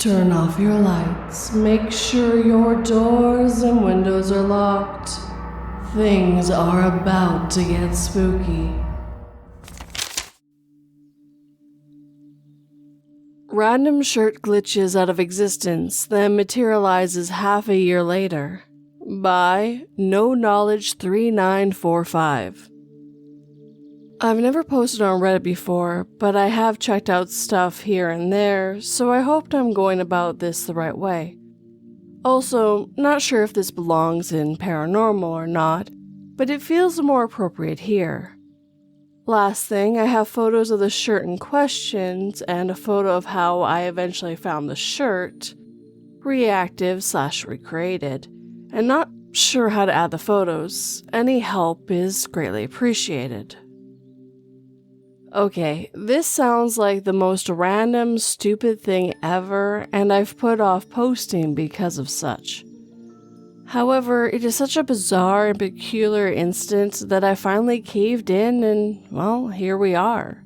Turn off your lights. Make sure your doors and windows are locked. Things are about to get spooky. Random shirt glitches out of existence, then materializes half a year later. By No Knowledge 3945. I've never posted on Reddit before, but I have checked out stuff here and there, so I hoped I'm going about this the right way. Also, not sure if this belongs in paranormal or not, but it feels more appropriate here. Last thing, I have photos of the shirt in question and a photo of how I eventually found the shirt, reactive/recreated, and not sure how to add the photos. Any help is greatly appreciated. Okay, this sounds like the most random, stupid thing ever, and I've put off posting because of such. However, it is such a bizarre and peculiar instance that I finally caved in and, well, here we are.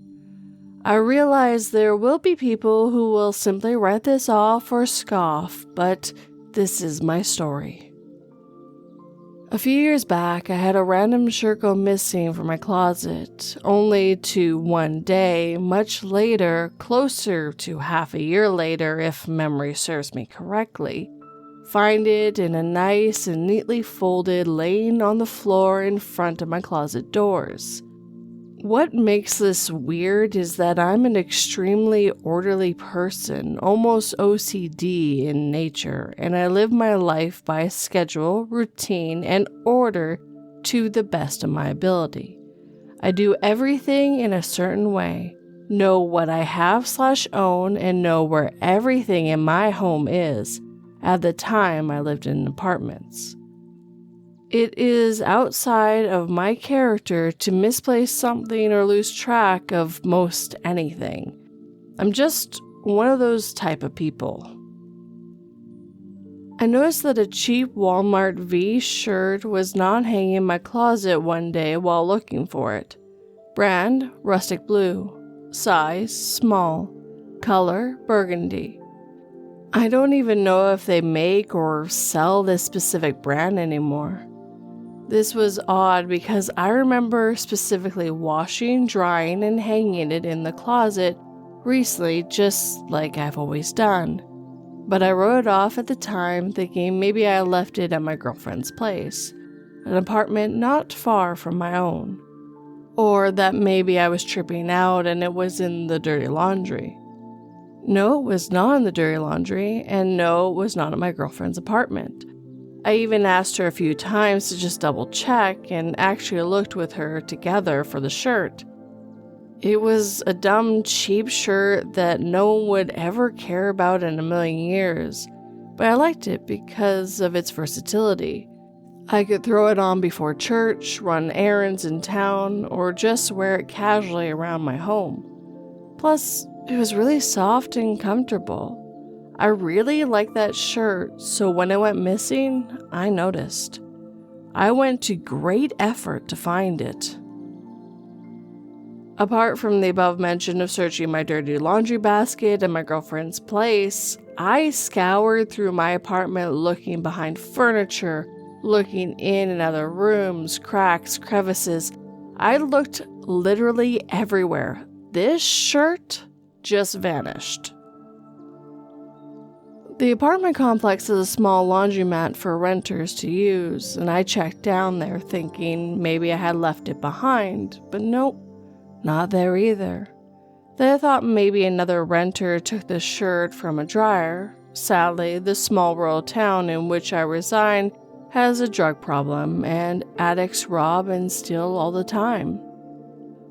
I realize there will be people who will simply write this off or scoff, but this is my story. A few years back, I had a random shirt go missing from my closet, only to one day, much later, closer to half a year later if memory serves me correctly, find it in a nice and neatly folded laying on the floor in front of my closet doors. What makes this weird is that I'm an extremely orderly person, almost OCD in nature, and I live my life by schedule, routine, and order to the best of my ability. I do everything in a certain way, know what I have/own, and know where everything in my home is. At the time, I lived in apartments. It is outside of my character to misplace something or lose track of most anything. I'm just one of those type of people. I noticed that a cheap Walmart V shirt was not hanging in my closet one day while looking for it. Brand, rustic blue. Size, small. Color, burgundy. I don't even know if they make or sell this specific brand anymore. This was odd because I remember specifically washing, drying, and hanging it in the closet recently, just like I've always done. But I wrote it off at the time, thinking maybe I left it at my girlfriend's place, an apartment not far from my own. Or that maybe I was tripping out and it was in the dirty laundry. No, it was not in the dirty laundry, and no, it was not at my girlfriend's apartment. I even asked her a few times to just double check and actually looked with her together for the shirt. It was a dumb, cheap shirt that no one would ever care about in a million years, but I liked it because of its versatility. I could throw it on before church, run errands in town, or just wear it casually around my home. Plus, it was really soft and comfortable. I really liked that shirt, so when it went missing, I noticed. I went to great effort to find it. Apart from the above mention of searching my dirty laundry basket and my girlfriend's place, I scoured through my apartment looking behind furniture, looking in and out of rooms, cracks, crevices. I looked literally everywhere. This shirt just vanished. The apartment complex is a small laundromat for renters to use, and I checked down there thinking maybe I had left it behind, but nope, not there either. Then I thought maybe another renter took the shirt from a dryer. Sadly, the small rural town in which I reside has a drug problem, and addicts rob and steal all the time.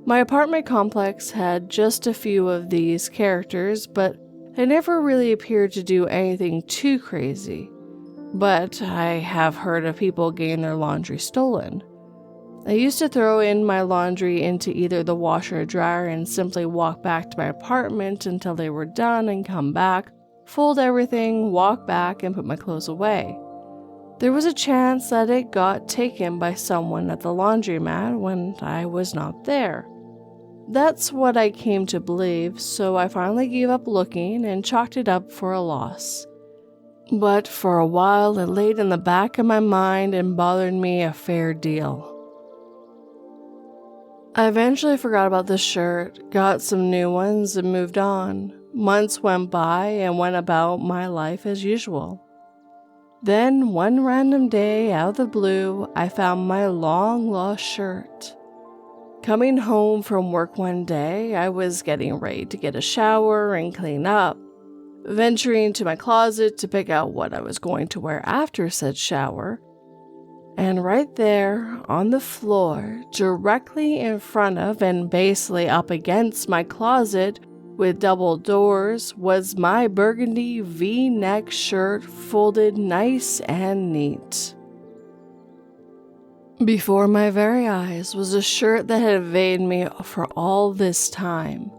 My apartment complex had just a few of these characters, but they never really appeared to do anything too crazy. But I have heard of people getting their laundry stolen. I used to throw in my laundry into either the washer or dryer and simply walk back to my apartment until they were done and come back, fold everything, walk back, and put my clothes away. There was a chance that it got taken by someone at the laundromat when I was not there. That's what I came to believe, so I finally gave up looking and chalked it up for a loss. But for a while it laid in the back of my mind and bothered me a fair deal. I eventually forgot about the shirt, got some new ones, and moved on. Months went by and went about my life as usual. Then, one random day, out of the blue, I found my long-lost shirt. Coming home from work one day, I was getting ready to get a shower and clean up, venturing to my closet to pick out what I was going to wear after said shower. And right there, on the floor, directly in front of and basically up against my closet, with double doors, was my burgundy V-neck shirt folded nice and neat. Before my very eyes was a shirt that had evaded me for all this time.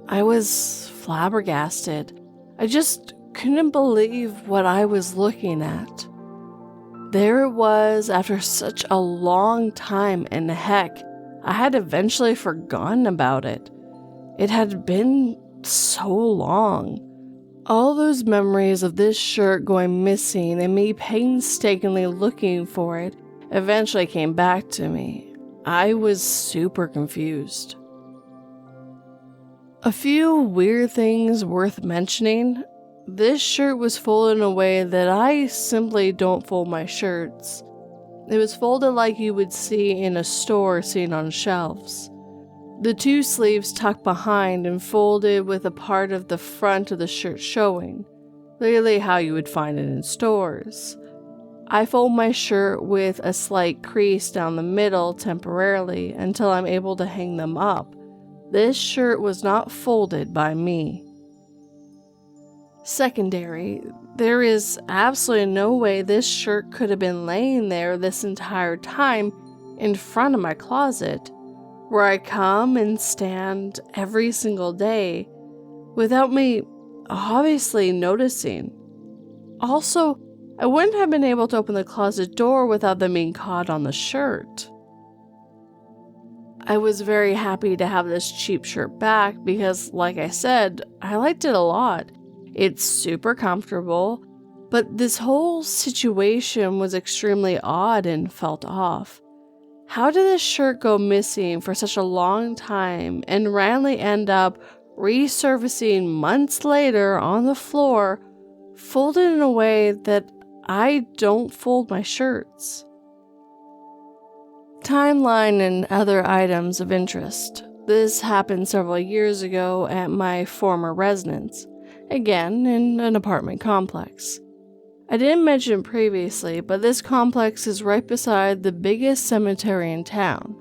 I was flabbergasted. I just couldn't believe what I was looking at. There it was after such a long time, and heck, I had eventually forgotten about it. It had been so long. All those memories of this shirt going missing and me painstakingly looking for it eventually came back to me. I was super confused. A few weird things worth mentioning. This shirt was folded in a way that I simply don't fold my shirts. It was folded like you would see in a store seen on shelves. The two sleeves tucked behind and folded with a part of the front of the shirt showing, clearly how you would find it in stores. I fold my shirt with a slight crease down the middle temporarily until I'm able to hang them up. This shirt was not folded by me. Secondary, there is absolutely no way this shirt could have been laying there this entire time in front of my closet, where I come and stand every single day, without me obviously noticing. Also, I wouldn't have been able to open the closet door without them being caught on the shirt. I was very happy to have this cheap shirt back because, like I said, I liked it a lot. It's super comfortable, but this whole situation was extremely odd and felt off. How did this shirt go missing for such a long time and randomly end up resurfacing months later on the floor, folded in a way that I don't fold my shirts? Timeline and other items of interest. This happened several years ago at my former residence, again in an apartment complex. I didn't mention previously, but this complex is right beside the biggest cemetery in town.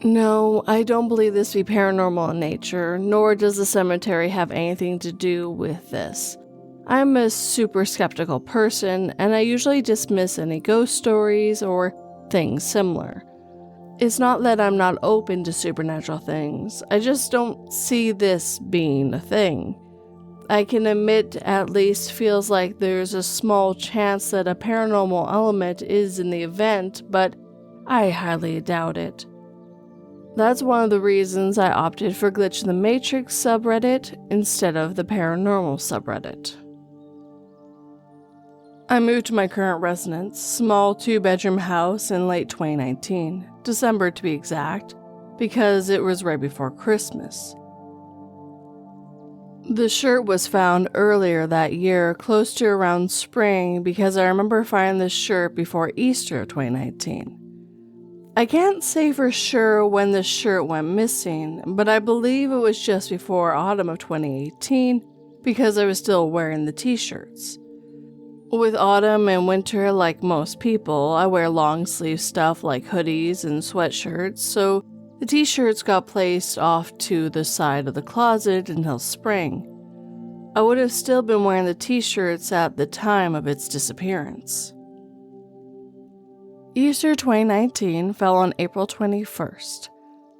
No, I don't believe this to be paranormal in nature, nor does the cemetery have anything to do with this. I'm a super skeptical person, and I usually dismiss any ghost stories or things similar. It's not that I'm not open to supernatural things, I just don't see this being a thing. I can admit at least feels like there's a small chance that a paranormal element is in the event, but I highly doubt it. That's one of the reasons I opted for Glitch in the Matrix subreddit instead of the paranormal subreddit. I moved to my current residence, small 2-bedroom house, in late 2019, December to be exact, because it was right before Christmas. The shirt was found earlier that year, close to around spring, because I remember finding this shirt before Easter of 2019. I can't say for sure when the shirt went missing, but I believe it was just before autumn of 2018, because I was still wearing the t-shirts. With autumn and winter, like most people, I wear long sleeve stuff like hoodies and sweatshirts, so the t-shirts got placed off to the side of the closet until spring. I would have still been wearing the t-shirts at the time of its disappearance. Easter 2019 fell on April 21st.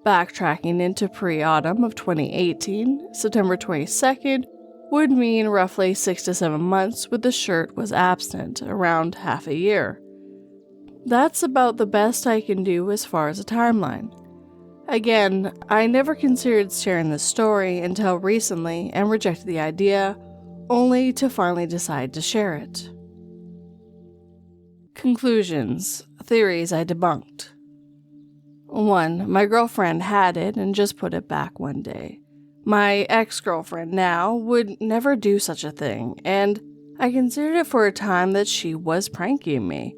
Backtracking into pre-autumn of 2018, September 22nd would mean roughly 6 to 7 months with the shirt was absent, around half a year. That's about the best I can do as far as a timeline. Again, I never considered sharing this story until recently and rejected the idea, only to finally decide to share it. Conclusions. Theories I debunked. 1. My girlfriend had it and just put it back one day. My ex-girlfriend now would never do such a thing, and I considered it for a time that she was pranking me.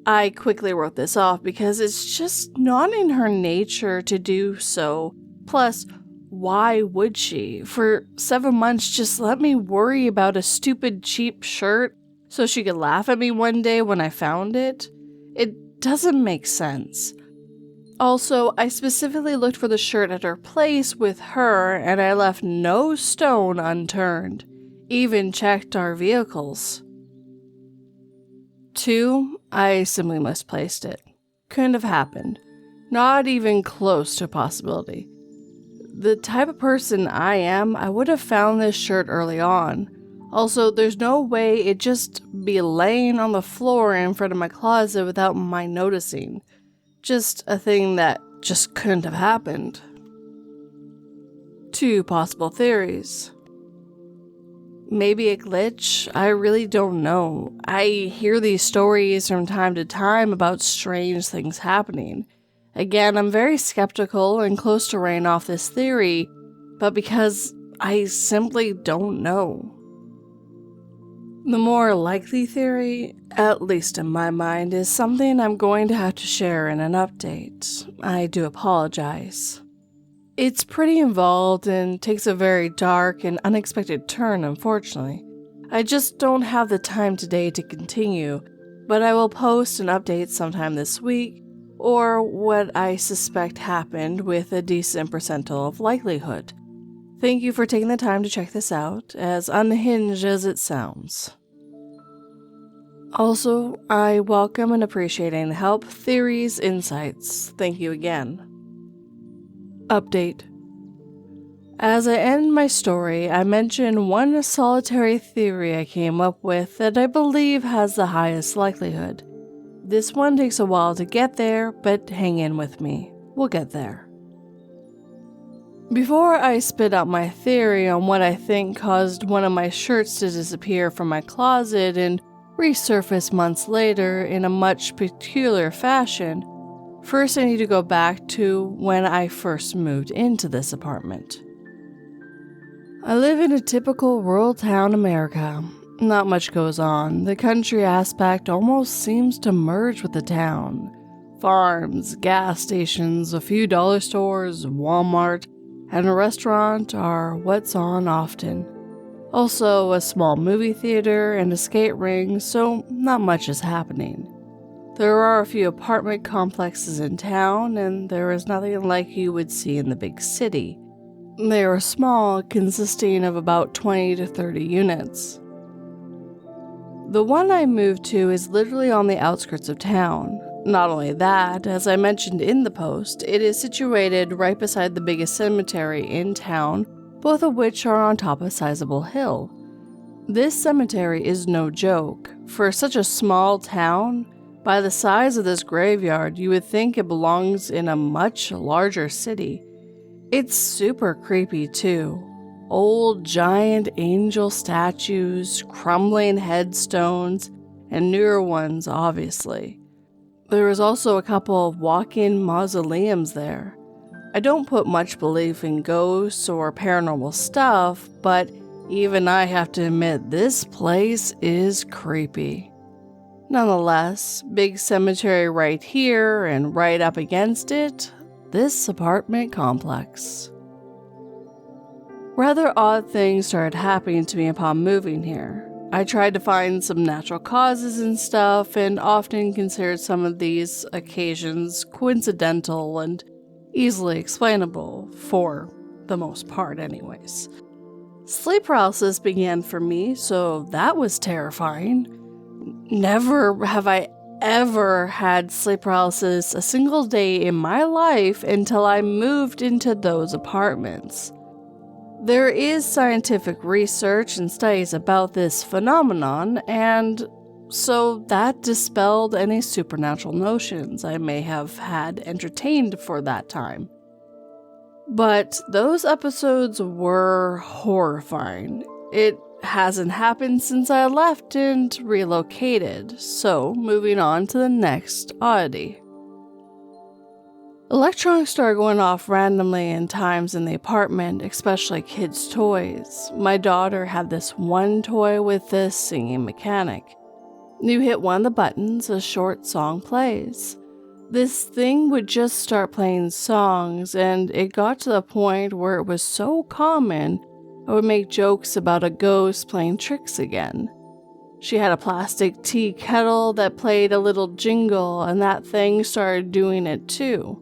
I quickly wrote this off because it's just not in her nature to do so. Plus, why would she? For 7 months, just let me worry about a stupid cheap shirt so she could laugh at me one day when I found it? It doesn't make sense. Also, I specifically looked for the shirt at her place with her, and I left no stone unturned. Even checked our vehicles. 2. I simply misplaced it. Couldn't have happened. Not even close to a possibility. The type of person I am, I would have found this shirt early on. Also, there's no way it'd just be laying on the floor in front of my closet without my noticing. Just a thing that just couldn't have happened. 2 possible theories. Maybe a glitch? I really don't know. I hear these stories from time to time about strange things happening. Again, I'm very skeptical and close to writing off this theory, but because I simply don't know. The more likely theory, at least in my mind, is something I'm going to have to share in an update. I do apologize. It's pretty involved and takes a very dark and unexpected turn, unfortunately. I just don't have the time today to continue, but I will post an update sometime this week, or what I suspect happened with a decent percentile of likelihood. Thank you for taking the time to check this out, as unhinged as it sounds. Also, I welcome and appreciate any help, theories, insights. Thank you again. Update. As I end my story, I mention one solitary theory I came up with that I believe has the highest likelihood. This one takes a while to get there, but hang in with me. We'll get there. Before I spit out my theory on what I think caused one of my shirts to disappear from my closet and resurface months later in a much peculiar fashion, first I need to go back to when I first moved into this apartment. I live in a typical rural town America. Not much goes on. The country aspect almost seems to merge with the town. Farms, gas stations, a few dollar stores, Walmart, and a restaurant are what's on often. Also, a small movie theater and a skate ring, so not much is happening. There are a few apartment complexes in town, and there is nothing like you would see in the big city. They are small, consisting of about 20 to 30 units. The one I moved to is literally on the outskirts of town. Not only that, as I mentioned in the post, it is situated right beside the biggest cemetery in town, both of which are on top of a sizable hill. This cemetery is no joke. For such a small town, by the size of this graveyard, you would think it belongs in a much larger city. It's super creepy too. Old giant angel statues, crumbling headstones, and newer ones obviously. There is also a couple of walk-in mausoleums there. I don't put much belief in ghosts or paranormal stuff, but even I have to admit this place is creepy. Nonetheless, big cemetery right here and right up against it, this apartment complex. Rather odd things started happening to me upon moving here. I tried to find some natural causes and stuff, and often considered some of these occasions coincidental and easily explainable, for the most part anyways. Sleep paralysis began for me, so that was terrifying. Never have I ever had sleep paralysis a single day in my life until I moved into those apartments. There is scientific research and studies about this phenomenon, and so that dispelled any supernatural notions I may have had entertained for that time. But those episodes were horrifying. It hasn't happened since I left and relocated, so moving on to the next oddity. Electronics started going off randomly in times in the apartment, especially kids' toys. My daughter had this one toy with this singing mechanic. You hit one of the buttons, a short song plays. This thing would just start playing songs, and it got to the point where it was so common, I would make jokes about a ghost playing tricks again. She had a plastic tea kettle that played a little jingle, and that thing started doing it too.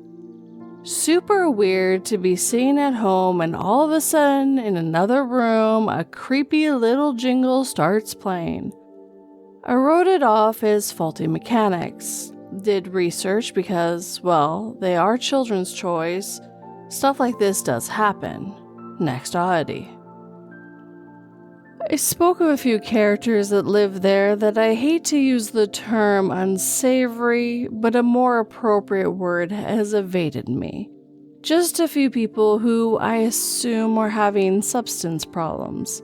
Super weird to be sitting at home and all of a sudden, in another room, a creepy little jingle starts playing. I wrote it off as faulty mechanics. Did research because, well, they are children's toys. Stuff like this does happen. Next oddity. I spoke of a few characters that live there that I hate to use the term unsavory, but a more appropriate word has evaded me. Just a few people who I assume are having substance problems.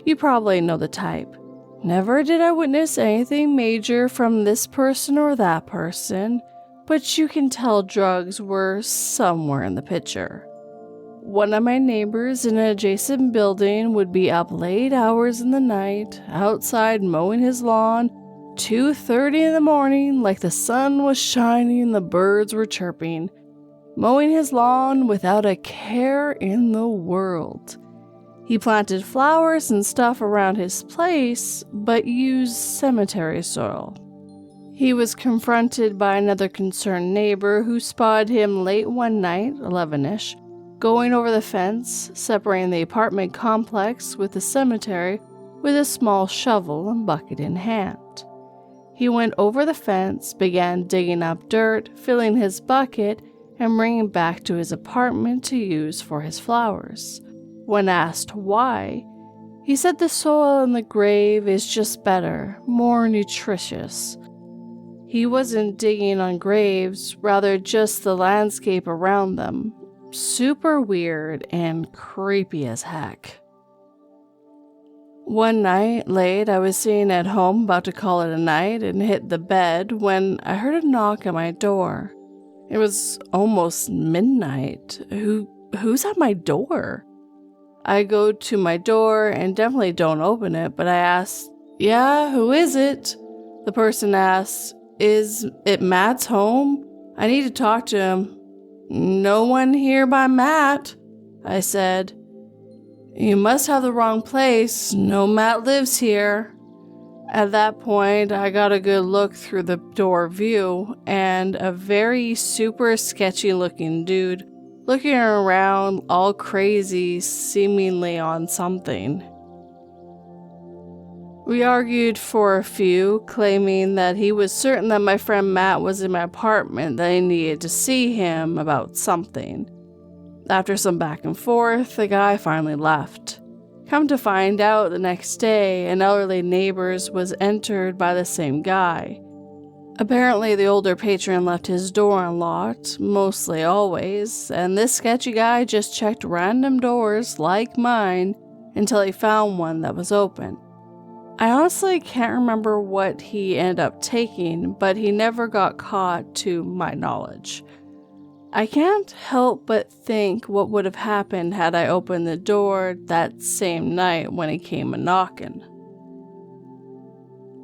You probably know the type. Never did I witness anything major from this person or that person, but you can tell drugs were somewhere in the picture. One of my neighbors in an adjacent building would be up late hours in the night, outside mowing his lawn, 2:30 in the morning, like the sun was shining and the birds were chirping, mowing his lawn without a care in the world. He planted flowers and stuff around his place, but used cemetery soil. He was confronted by another concerned neighbor who spotted him late one night, 11ish, going over the fence, separating the apartment complex with the cemetery with a small shovel and bucket in hand. He went over the fence, began digging up dirt, filling his bucket, and bringing it back to his apartment to use for his flowers. When asked why, he said the soil in the grave is just better, more nutritious. He wasn't digging on graves, rather just the landscape around them. Super weird and creepy as heck. One night, late, I was sitting at home about to call it a night and hit the bed when I heard a knock at my door. It was almost midnight. Who's at my door? I go to my door and definitely don't open it, but I ask, "Yeah, who is it?" The person asks, "Is it Matt's home? I need to talk to him." "No one here by Matt," I said. "You must have the wrong place. No Matt lives here." At that point, I got a good look through the door view, and a very super sketchy looking dude looking around all crazy, seemingly on something. We argued for a few, claiming that he was certain that my friend Matt was in my apartment, that I needed to see him about something. After some back and forth, the guy finally left. Come to find out, the next day, an elderly neighbor was entered by the same guy. Apparently, the older patron left his door unlocked, mostly always, and this sketchy guy just checked random doors like mine until he found one that was open. I honestly can't remember what he ended up taking, but he never got caught to my knowledge. I can't help but think what would have happened had I opened the door that same night when he came a-knocking.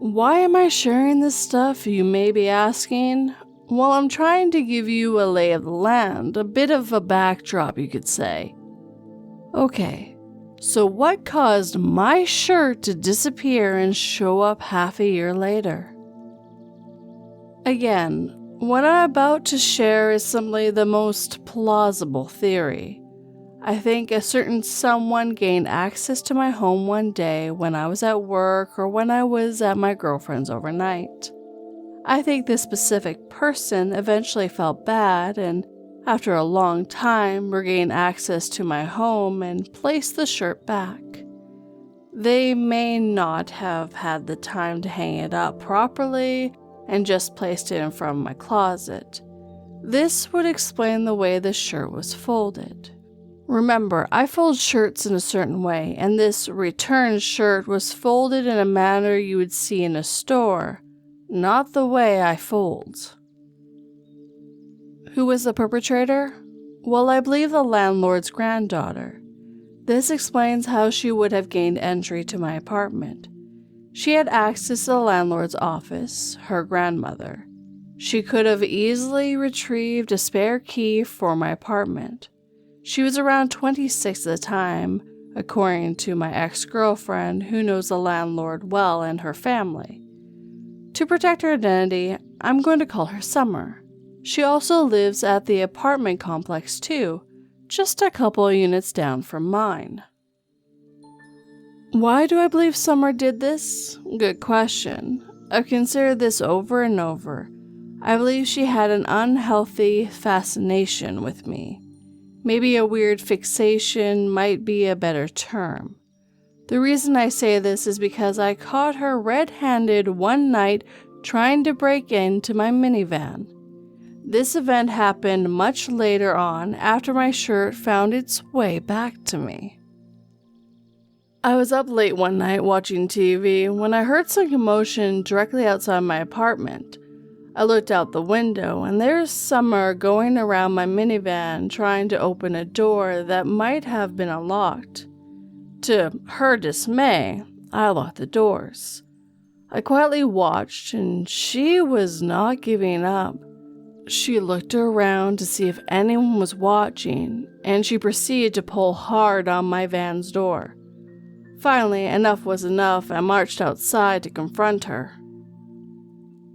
Why am I sharing this stuff, you may be asking? Well, I'm trying to give you a lay of the land, a bit of a backdrop, you could say. Okay, so what caused my shirt to disappear and show up half a year later? Again, what I'm about to share is simply the most plausible theory. I think a certain someone gained access to my home one day when I was at work or when I was at my girlfriend's overnight. I think this specific person eventually felt bad and, after a long time, regained access to my home and placed the shirt back. They may not have had the time to hang it up properly and just placed it in front of my closet. This would explain the way the shirt was folded. Remember, I fold shirts in a certain way, and this return shirt was folded in a manner you would see in a store, not the way I fold. Who was the perpetrator? Well, I believe the landlord's granddaughter. This explains how she would have gained entry to my apartment. She had access to the landlord's office, her grandmother. She could have easily retrieved a spare key for my apartment. She was around 26 at the time, according to my ex-girlfriend who knows the landlord well and her family. To protect her identity, I'm going to call her Summer. She also lives at the apartment complex too, just a couple of units down from mine. Why do I believe Summer did this? Good question. I've considered this over and over. I believe she had an unhealthy fascination with me. Maybe a weird fixation might be a better term. The reason I say this is because I caught her red-handed one night trying to break into my minivan. This event happened much later on after my shirt found its way back to me. I was up late one night watching TV when I heard some commotion directly outside my apartment. I looked out the window and there's Summer going around my minivan trying to open a door that might have been unlocked. To her dismay, I locked the doors. I quietly watched and she was not giving up. She looked around to see if anyone was watching, and she proceeded to pull hard on my van's door. Finally, enough was enough, and I marched outside to confront her.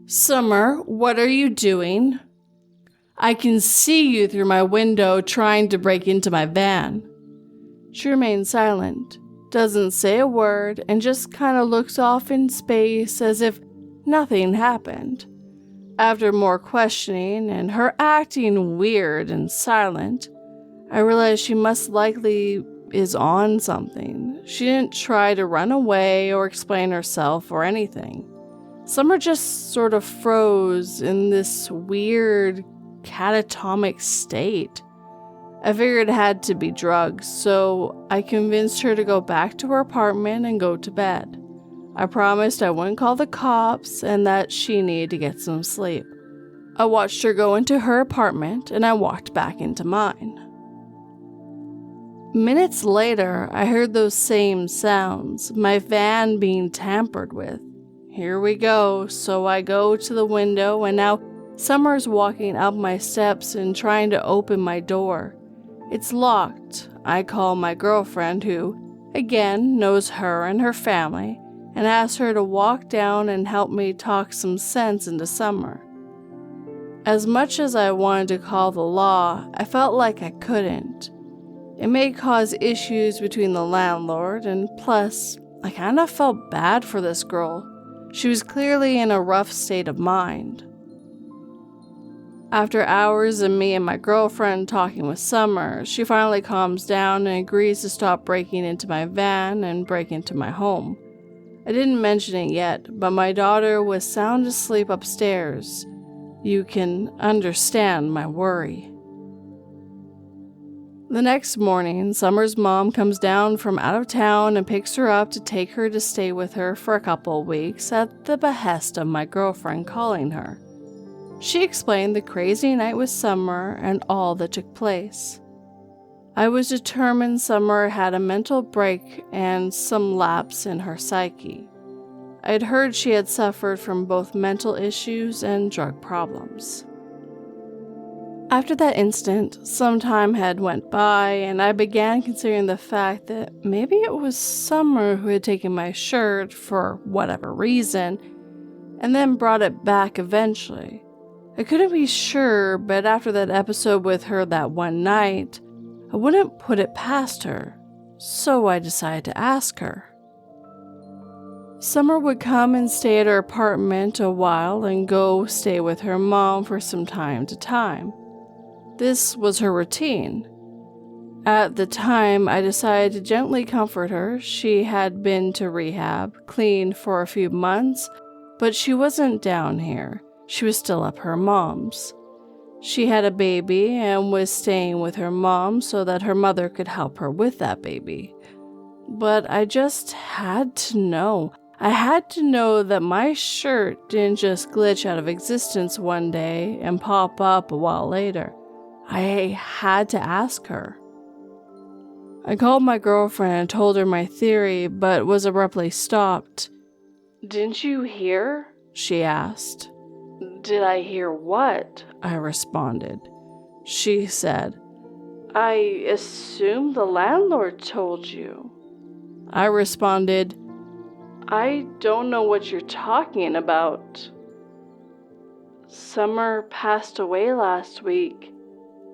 Summer, what are you doing? I can see you through my window trying to break into my van. She remained silent, doesn't say a word, and just kind of looks off in space as if nothing happened. After more questioning and her acting weird and silent, I realized she most likely is on something. She didn't try to run away or explain herself or anything. Summer just sort of froze in this weird catatonic state. I figured it had to be drugs, so I convinced her to go back to her apartment and go to bed. I promised I wouldn't call the cops and that she needed to get some sleep. I watched her go into her apartment and I walked back into mine. Minutes later, I heard those same sounds, my van being tampered with. Here we go, so I go to the window and now Summer's walking up my steps and trying to open my door. It's locked. I call my girlfriend who, again, knows her and her family, and asked her to walk down and help me talk some sense into Summer. As much as I wanted to call the law, I felt like I couldn't. It may cause issues between the landlord, and plus, I kind of felt bad for this girl. She was clearly in a rough state of mind. After hours of me and my girlfriend talking with Summer, she finally calms down and agrees to stop breaking into my van and break into my home. I didn't mention it yet, but my daughter was sound asleep upstairs. You can understand my worry. The next morning, Summer's mom comes down from out of town and picks her up to take her to stay with her for a couple of weeks at the behest of my girlfriend calling her. She explained the crazy night with Summer and all that took place. I was determined Summer had a mental break and some lapse in her psyche. I had heard she had suffered from both mental issues and drug problems. After that incident, some time had went by, and I began considering the fact that maybe it was Summer who had taken my shirt for whatever reason, and then brought it back eventually. I couldn't be sure, but after that episode with her that one night, I wouldn't put it past her, so I decided to ask her. Summer would come and stay at her apartment a while and go stay with her mom for some time to time. This was her routine. At the time, I decided to gently comfort her. She had been to rehab, clean for a few months, but she wasn't down here. She was still up her mom's. She had a baby and was staying with her mom so that her mother could help her with that baby. But I just had to know. I had to know that my shirt didn't just glitch out of existence one day and pop up a while later. I had to ask her. I called my girlfriend and told her my theory, but was abruptly stopped. "Didn't you hear?" she asked. "Did I hear what?" I responded. She said, "I assume the landlord told you." I responded, "I don't know what you're talking about. Summer passed away last week.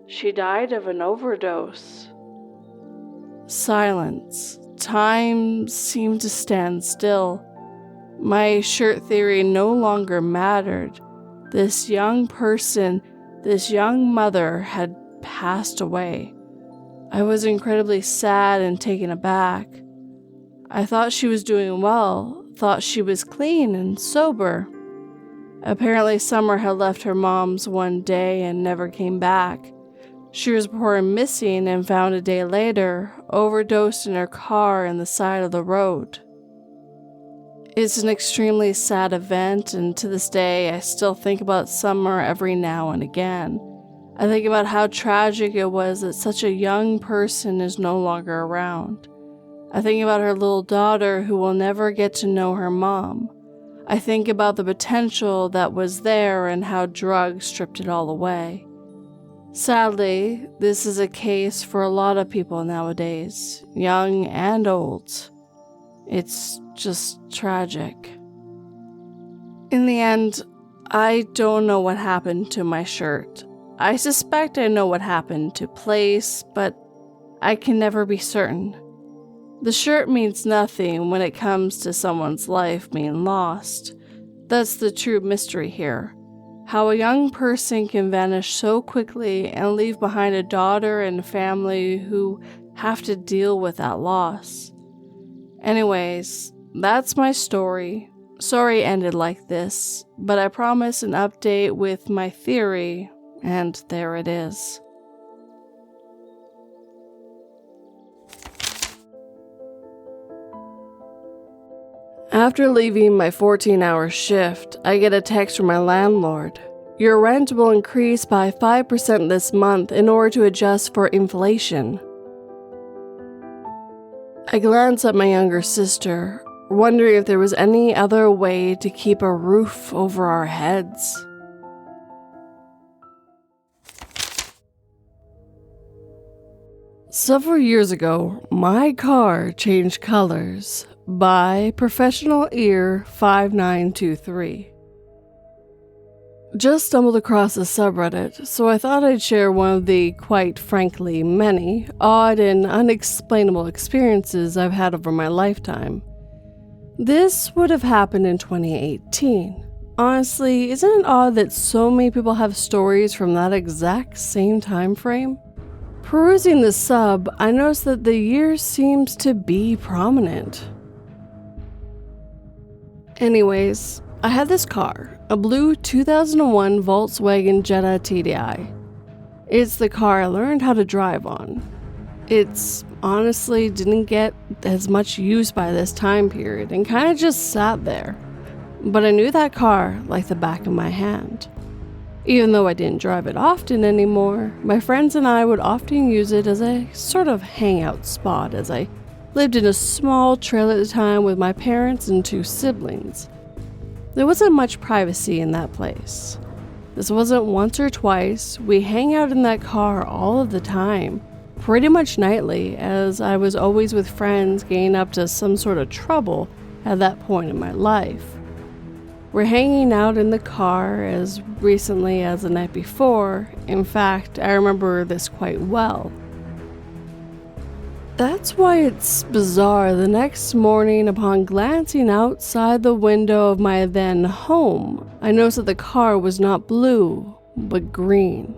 She died of an overdose." Silence. Time seemed to stand still. My shirt theory no longer mattered. This young person, this young mother had passed away. I was incredibly sad and taken aback. I thought she was doing well, thought she was clean and sober. Apparently Summer had left her mom's one day and never came back. She was reported missing and found a day later, overdosed in her car in the side of the road. It's an extremely sad event, and to this day I still think about Summer every now and again. I think about how tragic it was that such a young person is no longer around. I think about her little daughter who will never get to know her mom. I think about the potential that was there and how drugs stripped it all away. Sadly, this is a case for a lot of people nowadays, young and old. It's just tragic. In the end, I don't know what happened to my shirt. I suspect I know what happened to place, but I can never be certain. The shirt means nothing when it comes to someone's life being lost. That's the true mystery here. How a young person can vanish so quickly and leave behind a daughter and family who have to deal with that loss. Anyways, that's my story. Sorry it ended like this, but I promise an update with my theory, and there it is. After leaving my 14-hour shift, I get a text from my landlord. "Your rent will increase by 5% this month in order to adjust for inflation." I glance at my younger sister, wondering if there was any other way to keep a roof over our heads. Several years ago, my car changed colors. By Professional Ear 5923. Just stumbled across a subreddit, so I thought I'd share one of the, quite frankly, many odd and unexplainable experiences I've had over my lifetime. This would have happened in 2018. Honestly, isn't it odd that so many people have stories from that exact same time frame? Perusing the sub, I noticed that the year seems to be prominent. Anyways, I had this car, a blue 2001 Volkswagen Jetta TDI. It's the car I learned how to drive on. It's honestly didn't get as much use by this time period and kind of just sat there. But I knew that car like the back of my hand. Even though I didn't drive it often anymore, my friends and I would often use it as a sort of hangout spot as I lived in a small trailer at the time with my parents and 2 siblings. There wasn't much privacy in that place. This wasn't once or twice. We hang out in that car all of the time, pretty much nightly, as I was always with friends getting up to some sort of trouble at that point in my life. We're hanging out in the car as recently as the night before. In fact, I remember this quite well. That's why it's bizarre the next morning upon glancing outside the window of my then home, I noticed that the car was not blue, but green.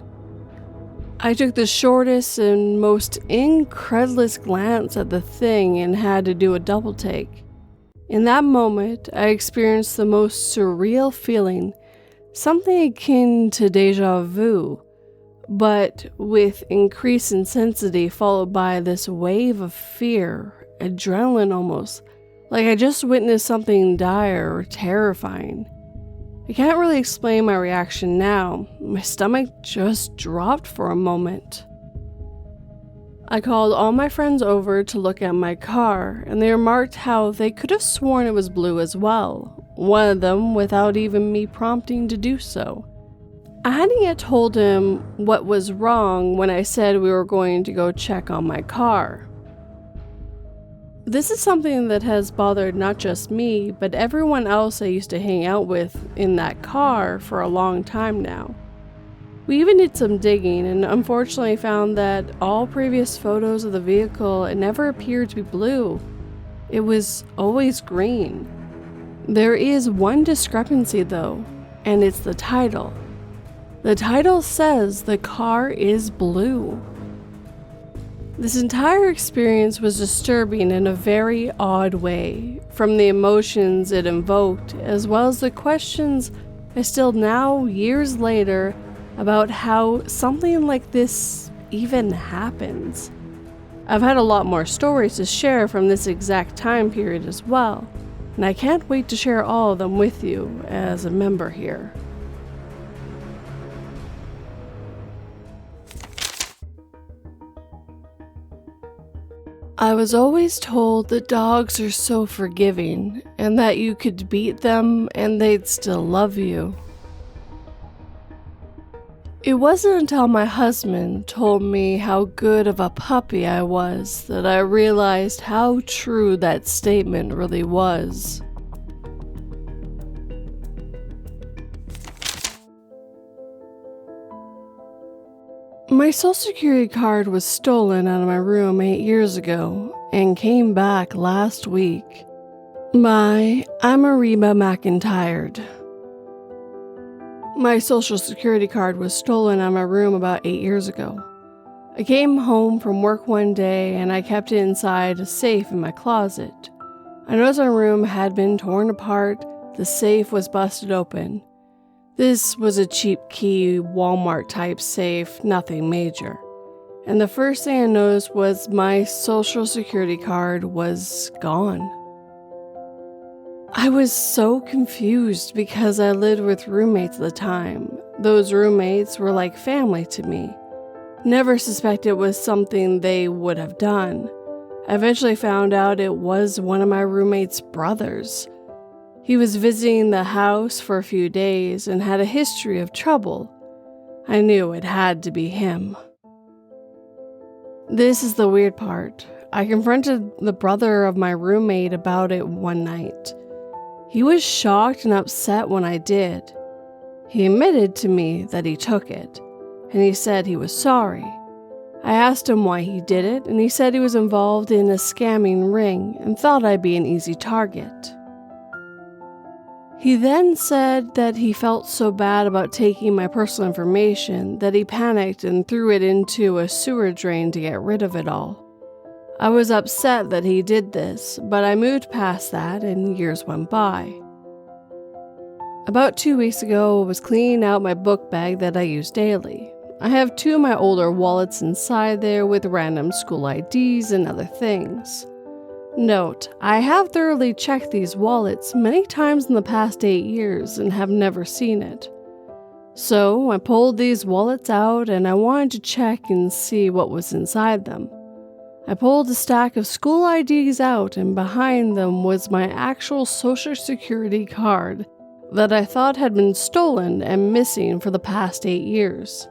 I took the shortest and most incredulous glance at the thing and had to do a double take. In that moment, I experienced the most surreal feeling, something akin to deja vu. but with increased intensity followed by this wave of fear, adrenaline almost, like I just witnessed something dire or terrifying. I can't really explain my reaction now. My stomach just dropped for a moment. I called all my friends over to look at my car, and they remarked how they could have sworn it was blue as well, one of them without even me prompting to do so. I hadn't yet told him what was wrong when I said we were going to go check on my car. This is something that has bothered not just me, but everyone else I used to hang out with in that car for a long time now. We even did some digging and unfortunately found that all previous photos of the vehicle, it never appeared to be blue. It was always green. There is one discrepancy though, and it's the title. The title says the car is blue. This entire experience was disturbing in a very odd way, from the emotions it invoked, as well as the questions I still now, years later, about how something like this even happens. I've had a lot more stories to share from this exact time period as well, and I can't wait to share all of them with you as a member here. I was always told that dogs are so forgiving and that you could beat them and they'd still love you. It wasn't until my husband told me how good of a puppy I was that I realized how true that statement really was. My social security card was stolen out of my room 8 years ago and came back last week. I'm imrebaMcEntired. My social security card was stolen out of my room about 8 years ago. I came home from work one day and I kept it inside a safe in my closet. I noticed my room had been torn apart, the safe was busted open. This was a cheap key Walmart type safe, nothing major. And the first thing I noticed was my social security card was gone. I was so confused because I lived with roommates at the time. Those roommates were like family to me. Never suspected it was something they would have done. I eventually found out it was one of my roommate's brothers. He was visiting the house for a few days and had a history of trouble. I knew it had to be him. This is the weird part. I confronted the brother of my roommate about it one night. He was shocked and upset when I did. He admitted to me that he took it, and he said he was sorry. I asked him why he did it, and he said he was involved in a scamming ring and thought I'd be an easy target. He then said that he felt so bad about taking my personal information that he panicked and threw it into a sewer drain to get rid of it all. I was upset that he did this, but I moved past that and years went by. About 2 weeks ago, I was cleaning out my book bag that I use daily. I have 2 of my older wallets inside there with random school IDs and other things. Note, I have thoroughly checked these wallets many times in the past 8 years and have never seen it. So I pulled these wallets out and I wanted to check and see what was inside them. I pulled a stack of school IDs out and behind them was my actual social security card that I thought had been stolen and missing for the past 8 years.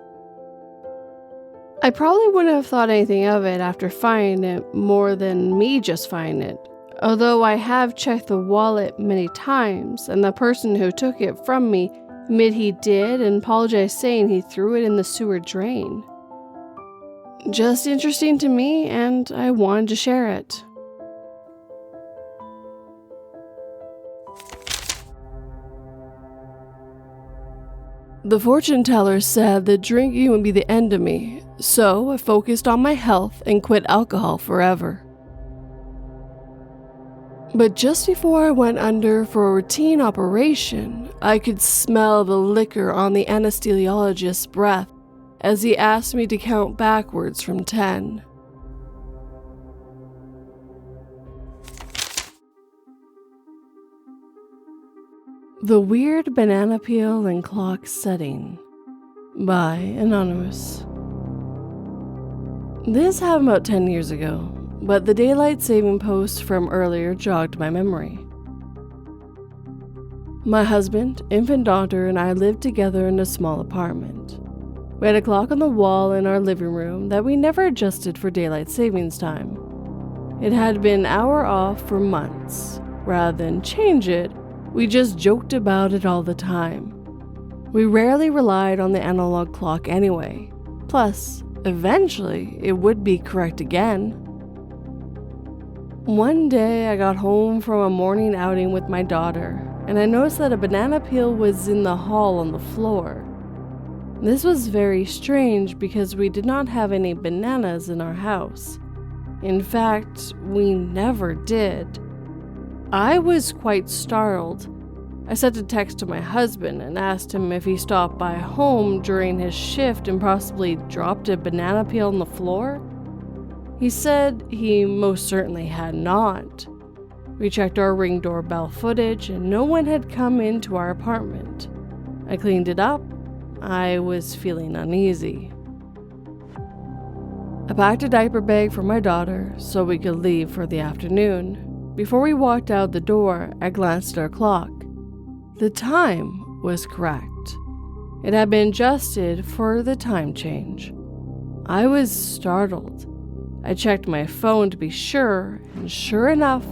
I probably wouldn't have thought anything of it after finding it more than me just finding it, although I have checked the wallet many times and the person who took it from me admitted he did and apologized saying he threw it in the sewer drain. Just interesting to me and I wanted to share it. The fortune teller said that drinking would be the end of me, so I focused on my health and quit alcohol forever. But just before I went under for a routine operation, I could smell the liquor on the anesthesiologist's breath, as he asked me to count backwards from 10. The Weird Banana Peel and Clock Setting by Anonymoose. This happened about 10 years ago, but the daylight saving post from earlier jogged my memory. My husband, infant daughter, and I lived together in a small apartment. We had a clock on the wall in our living room that we never adjusted for daylight savings time. It had been an hour off for months. Rather than change it, we just joked about it all the time. We rarely relied on the analog clock anyway. Plus, eventually, it would be correct again. One day, I got home from a morning outing with my daughter, and I noticed that a banana peel was in the hall on the floor. This was very strange because we did not have any bananas in our house. In fact, we never did. I was quite startled. I sent a text to my husband and asked him if he stopped by home during his shift and possibly dropped a banana peel on the floor. He said he most certainly had not. We checked our Ring doorbell footage and no one had come into our apartment. I cleaned it up. I was feeling uneasy. I packed a diaper bag for my daughter so we could leave for the afternoon. Before we walked out the door, I glanced at our clock. The time was correct. It had been adjusted for the time change. I was startled. I checked my phone to be sure, and sure enough,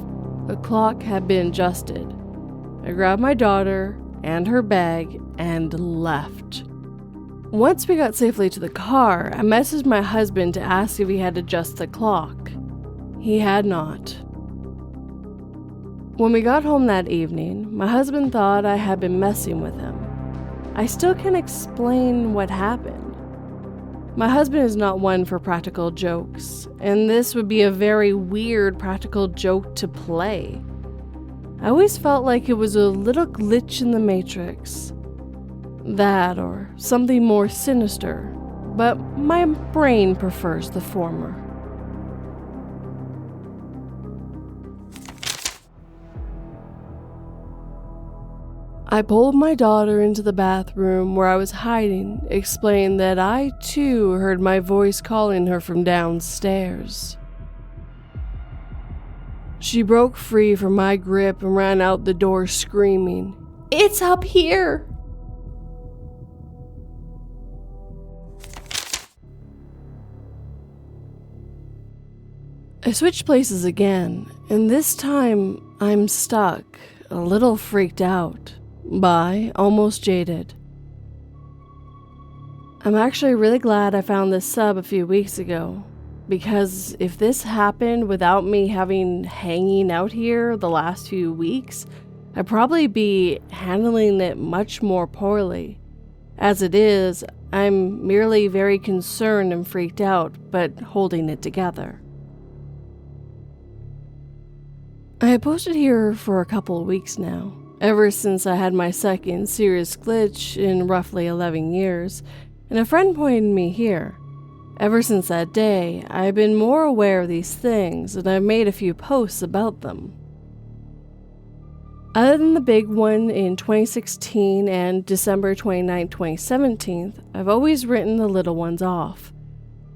the clock had been adjusted. I grabbed my daughter and her bag and left. Once we got safely to the car, I messaged my husband to ask if he had adjusted the clock. He had not. When we got home that evening, my husband thought I had been messing with him. I still can't explain what happened. My husband is not one for practical jokes, and this would be a very weird practical joke to play. I always felt like it was a little glitch in the matrix. That or something more sinister, but my brain prefers the former. I pulled my daughter into the bathroom where I was hiding, explained that I too heard my voice calling her from downstairs. She broke free from my grip and ran out the door screaming, "It's up here!" I switched places again, and this time I'm stuck, a little freaked out. By Almost-Jaded. I'm actually really glad I found this sub a few weeks ago, because if this happened without me hanging out here the last few weeks, I'd probably be handling it much more poorly. As it is, I'm merely very concerned and freaked out, but holding it together. I have posted here for a couple of weeks now. Ever since I had my second serious glitch in roughly 11 years, and a friend pointed me here. Ever since that day, I've been more aware of these things, and I've made a few posts about them. Other than the big one in 2016 and December 29, 2017, I've always written the little ones off.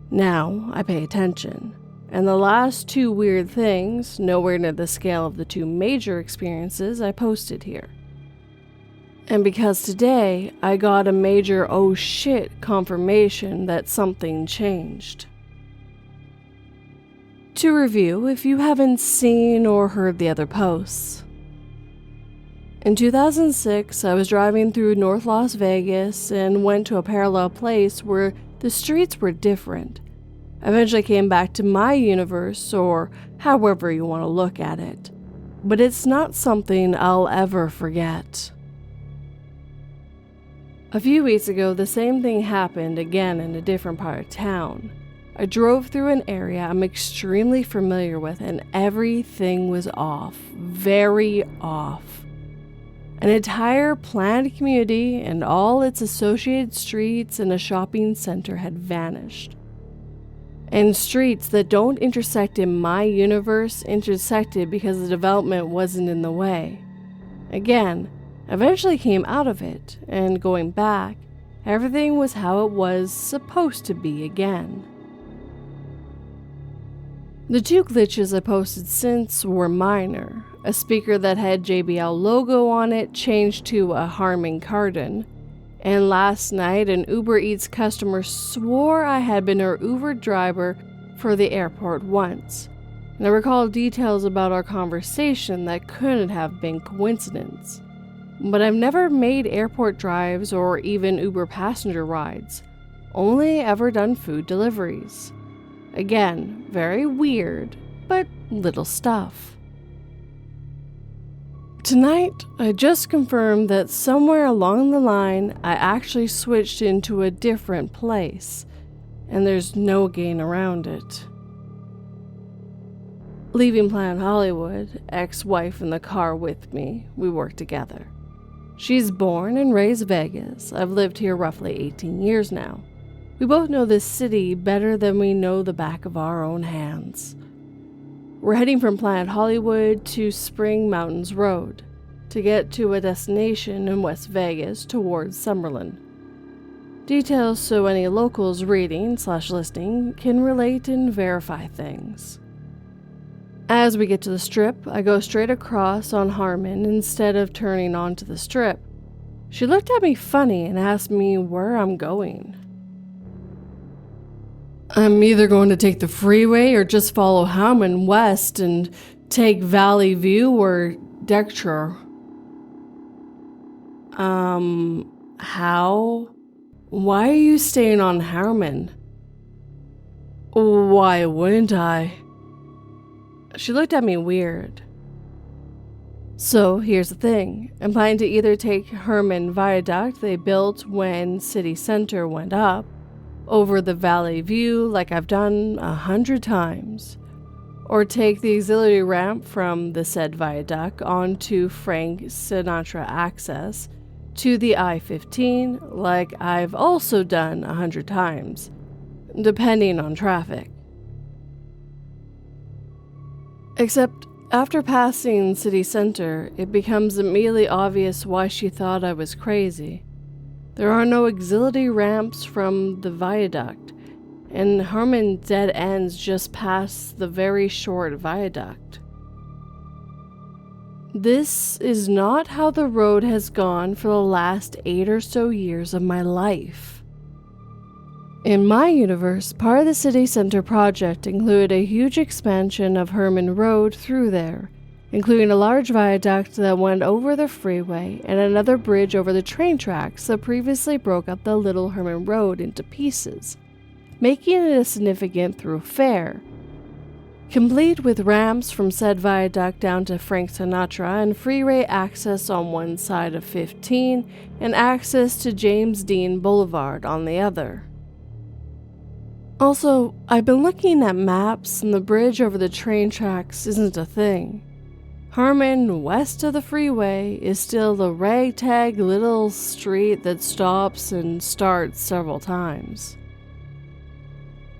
Now, I pay attention. And the last two weird things, nowhere near the scale of the two major experiences, I posted here. And because today, I got a major oh shit confirmation that something changed. To review, if you haven't seen or heard the other posts. In 2006, I was driving through North Las Vegas and went to a parallel place where the streets were different. I eventually came back to my universe, or however you want to look at it, but it's not something I'll ever forget. A few weeks ago, the same thing happened again in a different part of town. I drove through an area I'm extremely familiar with and everything was off, very off. An entire planned community and all its associated streets and a shopping center had vanished. And streets that don't intersect in my universe intersected because the development wasn't in the way. Again, eventually came out of it, and going back, everything was how it was supposed to be again. The two glitches I posted since were minor. A speaker that had JBL logo on it changed to a Harman Kardon, and last night an Uber Eats customer swore I had been her Uber driver for the airport once, and I recall details about our conversation that couldn't have been coincidence. But I've never made airport drives or even Uber passenger rides, only ever done food deliveries. Again, very weird, but little stuff. Tonight, I just confirmed that somewhere along the line, I actually switched into a different place, and there's no getting around it. Leaving Planet Hollywood, ex-wife in the car with me, we work together. She's born and raised Vegas. I've lived here roughly 18 years now. We both know this city better than we know the back of our own hands. We're heading from Planet Hollywood to Spring Mountains Road to get to a destination in West Vegas towards Summerlin. Details so any locals reading/listening can relate and verify things. As we get to the Strip, I go straight across on Harmon instead of turning onto the Strip. She looked at me funny and asked me where I'm going. I'm either going to take the freeway or just follow Harmon west and take Valley View or Dexter. How? Why are you staying on Harmon? Why wouldn't I? She looked at me weird. So here's the thing. I'm planning to either take Herman Viaduct they built when City Center went up, over the Valley View like I've done 100 times, or take the auxiliary ramp from the said viaduct onto Frank Sinatra Access to the I-15 like I've also done 100 times, depending on traffic. Except after passing City Center, it becomes immediately obvious why she thought I was crazy. There are no auxiliary ramps from the viaduct, and Harmon dead ends just past the very short viaduct. This is not how the road has gone for the last 8 or so years of my life. In my universe, part of the City Center project included a huge expansion of Herman Road through there, including a large viaduct that went over the freeway and another bridge over the train tracks that previously broke up the Little Herman Road into pieces, making it a significant thoroughfare, complete with ramps from said viaduct down to Frank Sinatra and freeway access on one side of 15 and access to James Dean Boulevard on the other. Also, I've been looking at maps and the bridge over the train tracks isn't a thing. Harmon, west of the freeway, is still the ragtag little street that stops and starts several times.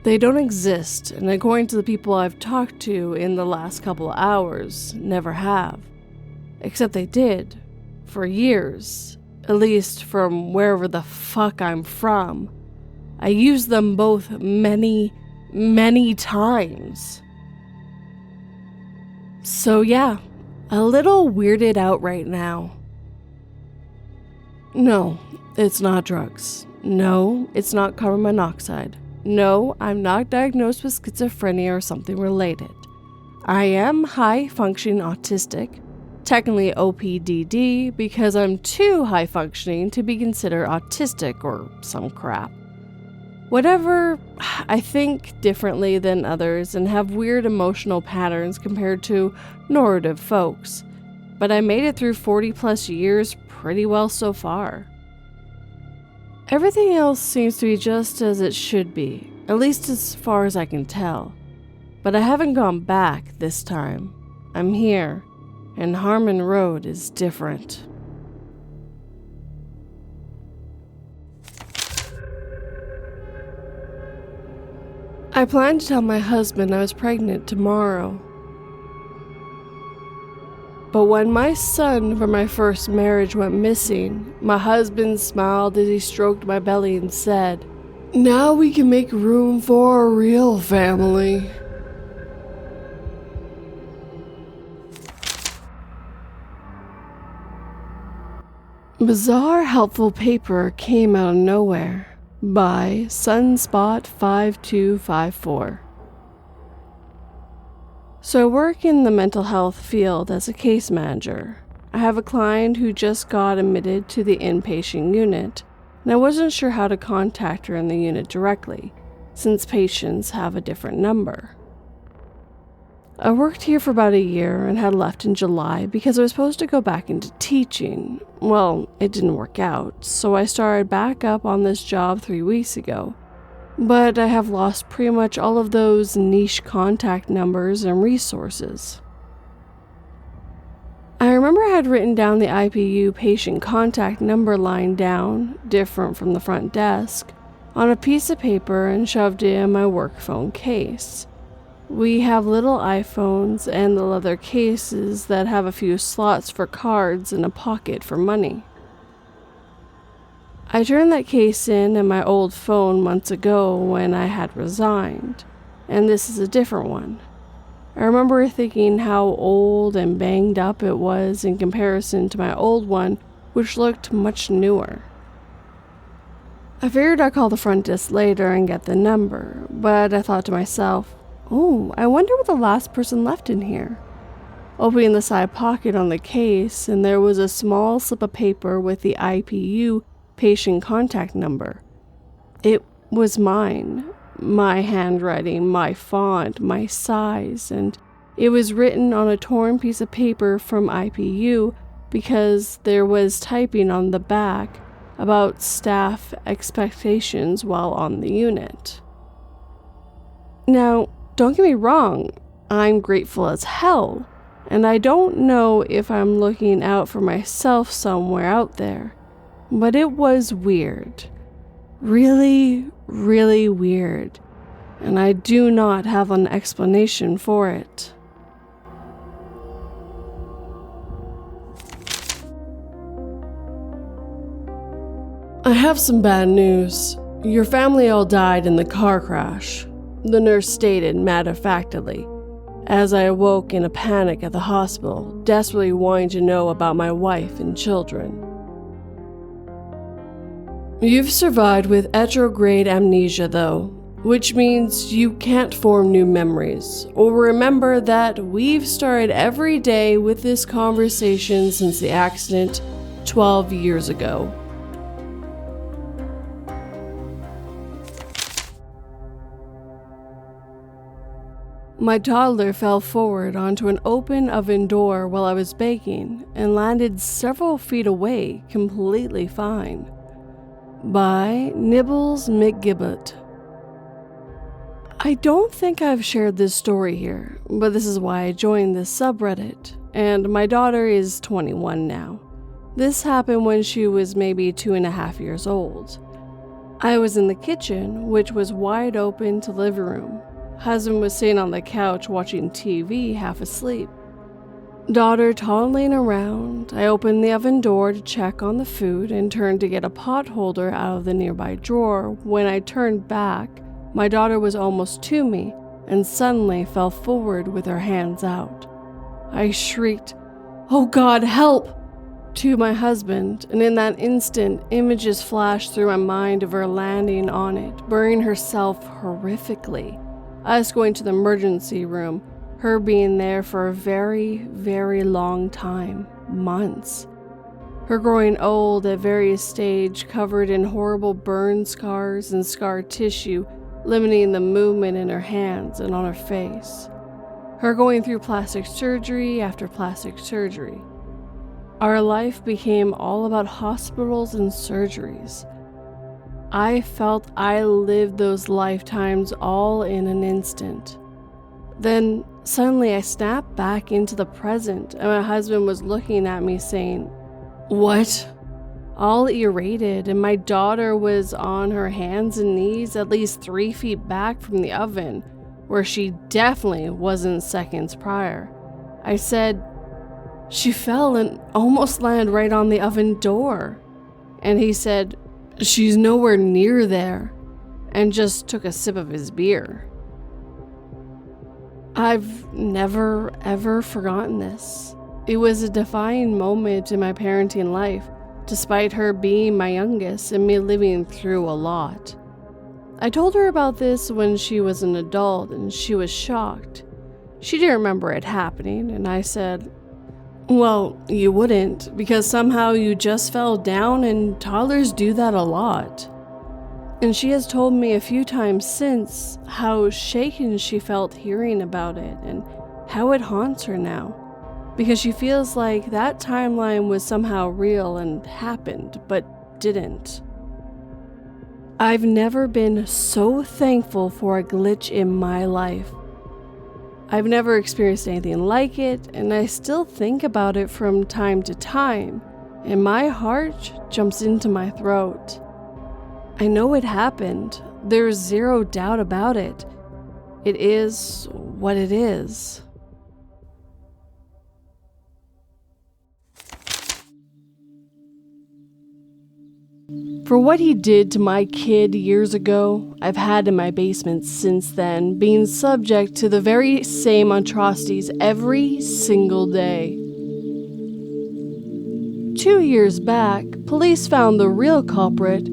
They don't exist, and according to the people I've talked to in the last couple of hours, never have. Except they did, for years, at least from wherever the fuck I'm from. I used them both many, many times. So yeah, a little weirded out right now. No, it's not drugs. No, it's not carbon monoxide. No, I'm not diagnosed with schizophrenia or something related. I am high-functioning autistic, technically OPDD, because I'm too high-functioning to be considered autistic or some crap. Whatever, I think differently than others and have weird emotional patterns compared to normative folks, but I made it through 40 plus years pretty well so far. Everything else seems to be just as it should be, at least as far as I can tell, but I haven't gone back this time. I'm here, and Harmon Road is different. I planned to tell my husband I was pregnant tomorrow. But when my son from my first marriage went missing, my husband smiled as he stroked my belly and said, "Now we can make room for a real family." Bizarre Helpful Paper Came Out of Nowhere by Sunspot5254. So I work in the mental health field as a case manager. I have a client who just got admitted to the inpatient unit, and I wasn't sure how to contact her in the unit directly, since patients have a different number. I worked here for about a year and had left in July because I was supposed to go back into teaching. Well, it didn't work out, so I started back up on this job 3 weeks ago. But I have lost pretty much all of those niche contact numbers and resources. I remember I had written down the IPU patient contact number line down, different from the front desk, on a piece of paper and shoved it in my work phone case. We have little iPhones and the leather cases that have a few slots for cards and a pocket for money. I turned that case in my old phone months ago when I had resigned, and this is a different one. I remember thinking how old and banged up it was in comparison to my old one, which looked much newer. I figured I'd call the front desk later and get the number, but I thought to myself, "Oh, I wonder what the last person left in here." Opening the side pocket on the case, and there was a small slip of paper with the IPU patient contact number. It was mine, my handwriting, my font, my size, and it was written on a torn piece of paper from IPU because there was typing on the back about staff expectations while on the unit. Now, don't get me wrong, I'm grateful as hell, and I don't know if I'm looking out for myself somewhere out there, but it was weird. Really, really weird, and I do not have an explanation for it. I have some bad news. Your family all died in the car crash, the nurse stated matter-of-factly, as I awoke in a panic at the hospital, desperately wanting to know about my wife and children. You've survived with retrograde amnesia though, which means you can't form new memories, or remember that we've started every day with this conversation since the accident 12 years ago. My toddler fell forward onto an open oven door while I was baking and landed several feet away completely fine. By NibblesMcGiblet. I don't think I've shared this story here, but this is why I joined this subreddit, and my daughter is 21 now. This happened when she was maybe 2.5 years old. I was in the kitchen, which was wide open to the living room. Husband was sitting on the couch watching TV, half asleep. Daughter toddling around. I opened the oven door to check on the food and turned to get a pot holder out of the nearby drawer. When I turned back, my daughter was almost to me and suddenly fell forward with her hands out. I shrieked, "Oh God, help!" to my husband, and in that instant, images flashed through my mind of her landing on it, burning herself horrifically. Us going to the emergency room, her being there for a very, very long time, months. Her growing old at various stages, covered in horrible burn scars and scar tissue, limiting the movement in her hands and on her face. Her going through plastic surgery after plastic surgery. Our life became all about hospitals and surgeries. I felt I lived those lifetimes all in an instant. Then, suddenly I snapped back into the present, and my husband was looking at me saying, "What?" all irritated, and my daughter was on her hands and knees at least 3 feet back from the oven, where she definitely wasn't seconds prior. I said, "She fell and almost landed right on the oven door." And he said, "She's nowhere near there," and just took a sip of his beer. I've never ever forgotten this. It was a defining moment in my parenting life, despite her being my youngest and me living through a lot. I told her about this when she was an adult and she was shocked. She didn't remember it happening, and I said, "Well, you wouldn't, because somehow you just fell down and toddlers do that a lot." And she has told me a few times since how shaken she felt hearing about it and how it haunts her now, because she feels like that timeline was somehow real and happened, but didn't. I've never been so thankful for a glitch in my life. I've never experienced anything like it, and I still think about it from time to time, and my heart jumps into my throat. I know it happened. There's zero doubt about it. It is what it is. For what he did to my kid years ago, I've had in my basement since then, being subject to the very same atrocities every single day. 2 years back, police found the real culprit,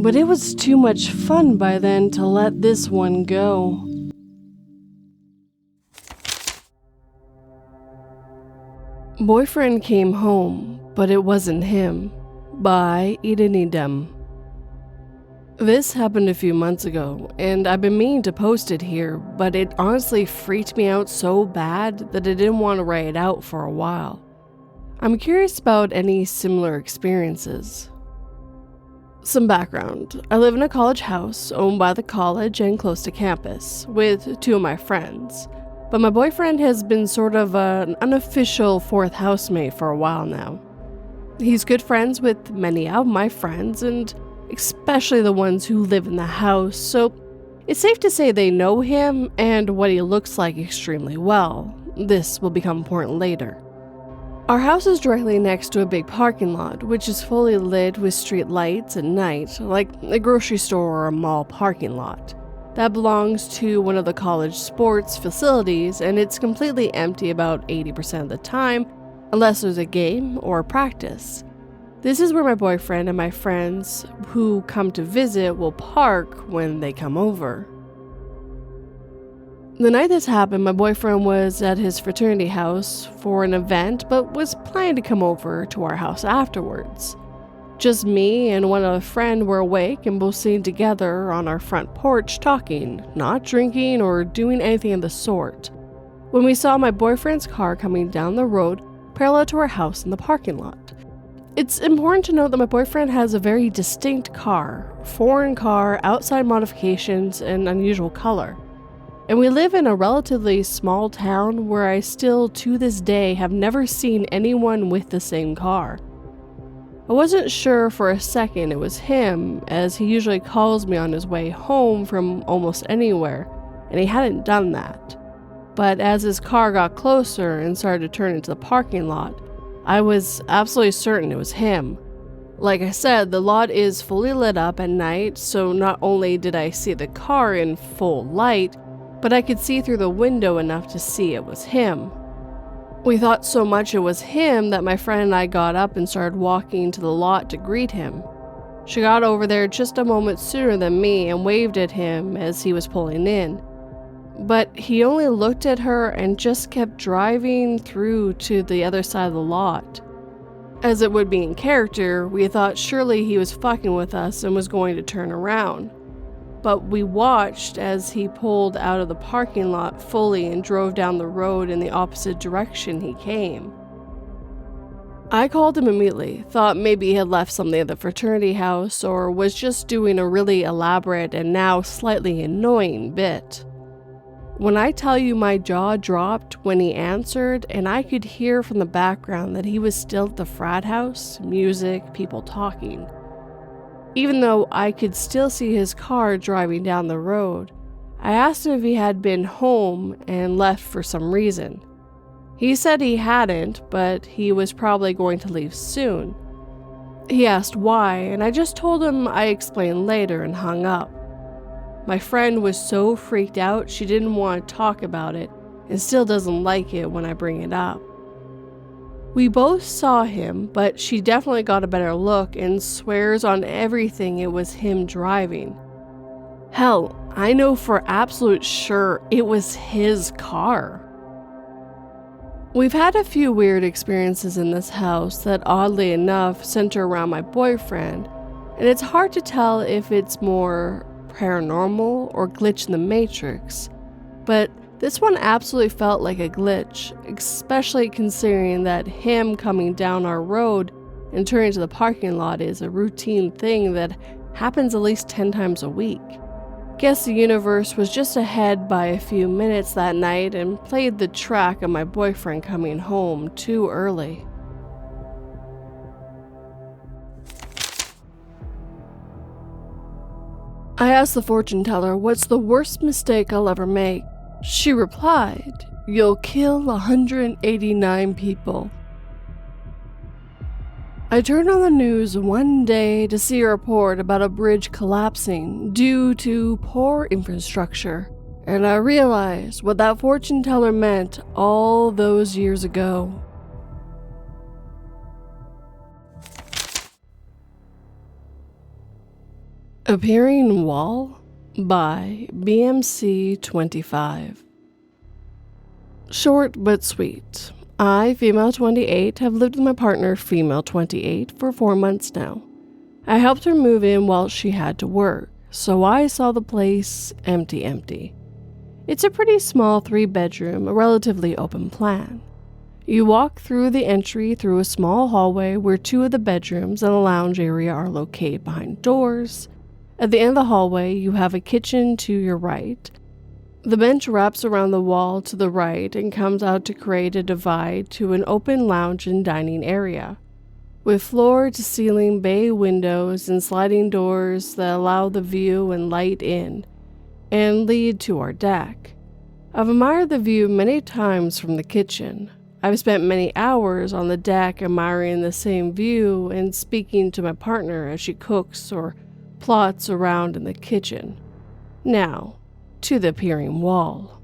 but it was too much fun by then to let this one go. Boyfriend came home, but it wasn't him. By eeniledam. This happened a few months ago, and I've been meaning to post it here, but it honestly freaked me out so bad that I didn't want to write it out for a while. I'm curious about any similar experiences. Some background. I live in a college house owned by the college and close to campus, with 2 of my friends. But my boyfriend has been sort of an unofficial 4th housemate for a while now. He's good friends with many of my friends, and especially the ones who live in the house, so it's safe to say they know him and what he looks like extremely well. This will become important later. Our house is directly next to a big parking lot, which is fully lit with street lights at night, like a grocery store or a mall parking lot. That belongs to one of the college sports facilities, and it's completely empty about 80% of the time, unless there's a game or a practice. This is where my boyfriend and my friends who come to visit will park when they come over. The night this happened, my boyfriend was at his fraternity house for an event, but was planning to come over to our house afterwards. Just me and one other friend were awake and both sitting together on our front porch talking, not drinking or doing anything of the sort, when we saw my boyfriend's car coming down the road parallel to our house in the parking lot. It's important to note that my boyfriend has a very distinct car, foreign car, outside modifications, and unusual color. And we live in a relatively small town where I still, to this day, have never seen anyone with the same car. I wasn't sure for a second it was him, as he usually calls me on his way home from almost anywhere, and he hadn't done that. But as his car got closer and started to turn into the parking lot, I was absolutely certain it was him. Like I said, the lot is fully lit up at night, so not only did I see the car in full light, but I could see through the window enough to see it was him. We thought so much it was him that my friend and I got up and started walking to the lot to greet him. She got over there just a moment sooner than me and waved at him as he was pulling in. But he only looked at her and just kept driving through to the other side of the lot. As it would be in character, we thought surely he was fucking with us and was going to turn around. But we watched as he pulled out of the parking lot fully and drove down the road in the opposite direction he came. I called him immediately, thought maybe he had left something at the fraternity house or was just doing a really elaborate and now slightly annoying bit. When I tell you my jaw dropped when he answered, and I could hear from the background that he was still at the frat house, music, people talking. Even though I could still see his car driving down the road, I asked him if he had been home and left for some reason. He said he hadn't, but he was probably going to leave soon. He asked why, and I just told him I explained later and hung up. My friend was so freaked out she didn't want to talk about it and still doesn't like it when I bring it up. We both saw him, but she definitely got a better look and swears on everything it was him driving. Hell, I know for absolute sure it was his car. We've had a few weird experiences in this house that oddly enough center around my boyfriend, and it's hard to tell if it's more paranormal or glitch in the matrix, but this one absolutely felt like a glitch, especially considering that him coming down our road and turning to the parking lot is a routine thing that happens at least 10 times a week. Guess the universe was just ahead by a few minutes that night and played the track of my boyfriend coming home too early. I asked the fortune teller what's the worst mistake I'll ever make. She replied, "You'll kill 189 people." I turned on the news one day to see a report about a bridge collapsing due to poor infrastructure, and I realized what that fortune teller meant all those years ago. Appearing Wall by BMC25. Short but sweet. I, female 28, have lived with my partner, female 28, for 4 months now. I helped her move in while she had to work, so I saw the place empty. It's a pretty small 3-bedroom, a relatively open plan. You walk through the entry through a small hallway where 2 of the bedrooms and a lounge area are located behind doors. At the end of the hallway, you have a kitchen to your right. The bench wraps around the wall to the right and comes out to create a divide to an open lounge and dining area, with floor-to-ceiling bay windows and sliding doors that allow the view and light in, and lead to our deck. I've admired the view many times from the kitchen. I've spent many hours on the deck admiring the same view and speaking to my partner as she cooks or plots around in the kitchen. Now, to the appearing wall.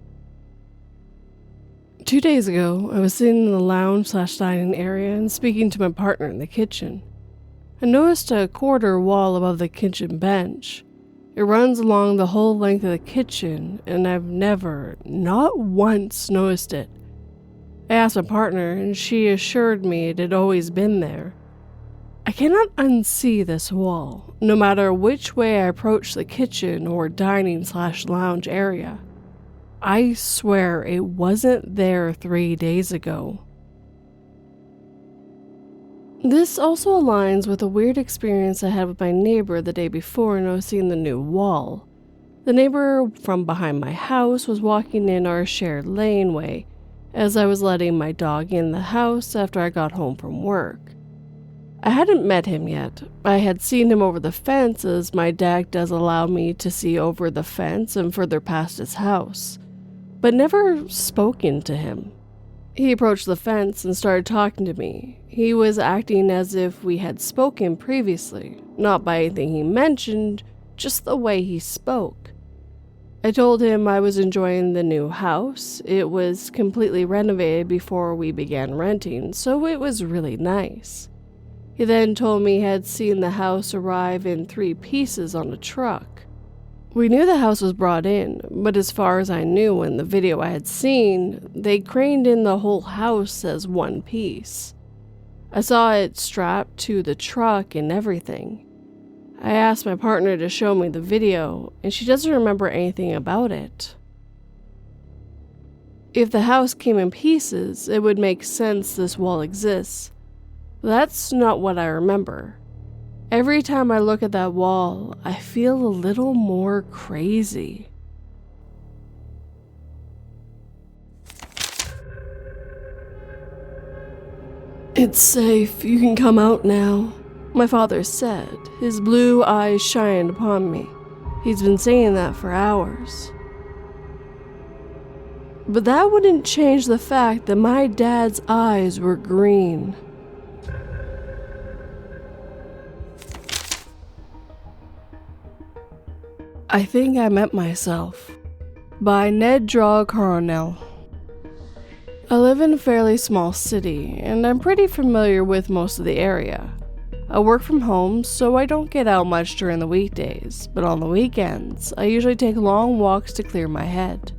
2 days ago, I was sitting in the lounge/dining area and speaking to my partner in the kitchen. I noticed a quarter wall above the kitchen bench. It runs along the whole length of the kitchen, and I've never, not once, noticed it. I asked my partner, and she assured me it had always been there. I cannot unsee this wall, no matter which way I approach the kitchen or dining/lounge area. I swear it wasn't there 3 days ago. This also aligns with a weird experience I had with my neighbor the day before noticing the new wall. The neighbor from behind my house was walking in our shared laneway as I was letting my dog in the house after I got home from work. I hadn't met him yet. I had seen him over the fence as my dad does allow me to see over the fence and further past his house, but never spoken to him. He approached the fence and started talking to me. He was acting as if we had spoken previously, not by anything he mentioned, just the way he spoke. I told him I was enjoying the new house. It was completely renovated before we began renting, so it was really nice. He then told me he had seen the house arrive in 3 pieces on a truck. We knew the house was brought in, but as far as I knew in the video I had seen, they craned in the whole house as 1 piece. I saw it strapped to the truck and everything. I asked my partner to show me the video, and she doesn't remember anything about it. If the house came in pieces, it would make sense this wall exists. That's not what I remember. Every time I look at that wall, I feel a little more crazy. "It's safe, you can come out now," my father said, his blue eyes shined upon me. He's been saying that for hours. But that wouldn't change the fact that my dad's eyes were green. I Think I Met Myself by narddawgcornell. I live in a fairly small city, and I'm pretty familiar with most of the area. I work from home, so I don't get out much during the weekdays, but on the weekends, I usually take long walks to clear my head.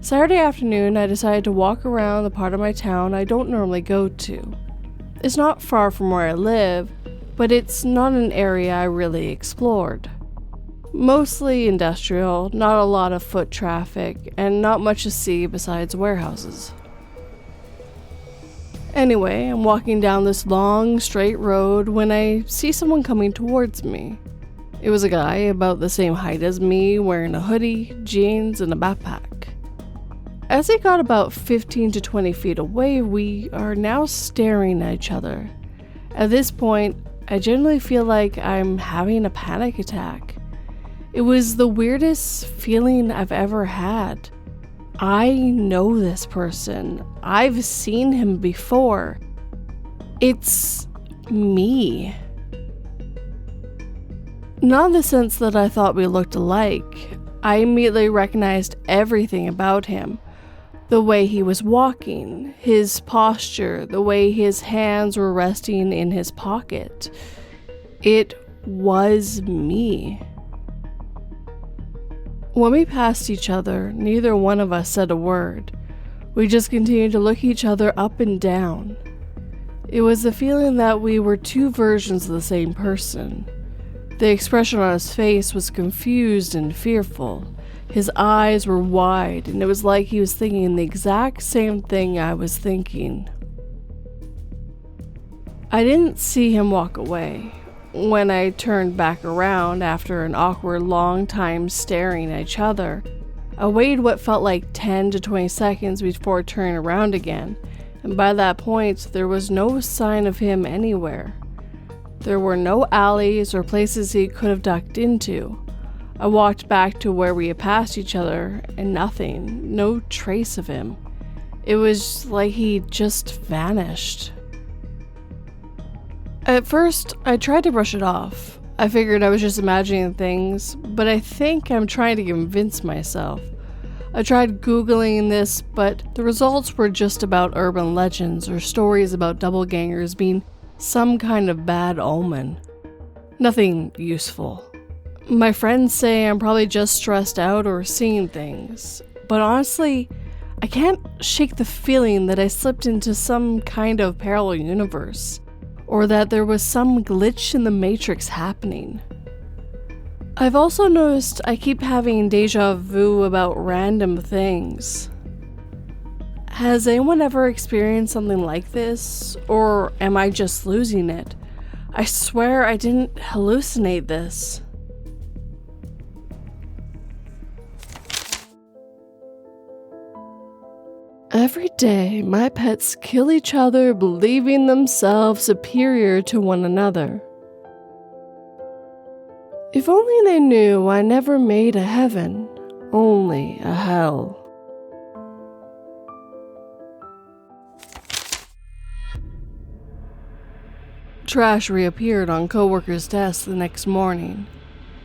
Saturday afternoon, I decided to walk around the part of my town I don't normally go to. It's not far from where I live, but it's not an area I really explored. Mostly industrial, not a lot of foot traffic, and not much to see besides warehouses. Anyway, I'm walking down this long, straight road when I see someone coming towards me. It was a guy about the same height as me, wearing a hoodie, jeans, and a backpack. As he got about 15 to 20 feet away, we are now staring at each other. At this point, I generally feel like I'm having a panic attack. It was the weirdest feeling I've ever had. I know this person. I've seen him before. It's me. Not in the sense that I thought we looked alike. I immediately recognized everything about him. The way he was walking, his posture, the way his hands were resting in his pocket. It was me. When we passed each other, neither one of us said a word. We just continued to look each other up and down. It was the feeling that we were two versions of the same person. The expression on his face was confused and fearful. His eyes were wide, and it was like he was thinking the exact same thing I was thinking. I didn't see him walk away. When I turned back around after an awkward long time staring at each other, I waited what felt like 10 to 20 seconds before turning around again, and by that point there was no sign of him anywhere. There were no alleys or places he could have ducked into. I walked back to where we had passed each other, and nothing, no trace of him. It was like he just vanished. At first, I tried to brush it off. I figured I was just imagining things, but I think I'm trying to convince myself. I tried Googling this, but the results were just about urban legends or stories about doppelgangers being some kind of bad omen. Nothing useful. My friends say I'm probably just stressed out or seeing things, but honestly, I can't shake the feeling that I slipped into some kind of parallel universe, or that there was some glitch in the Matrix happening. I've also noticed I keep having deja vu about random things. Has anyone ever experienced something like this, or am I just losing it? I swear I didn't hallucinate this. Every day, my pets kill each other, believing themselves superior to one another. If only they knew I never made a heaven, only a hell. Trash reappeared on coworker's desk the next morning.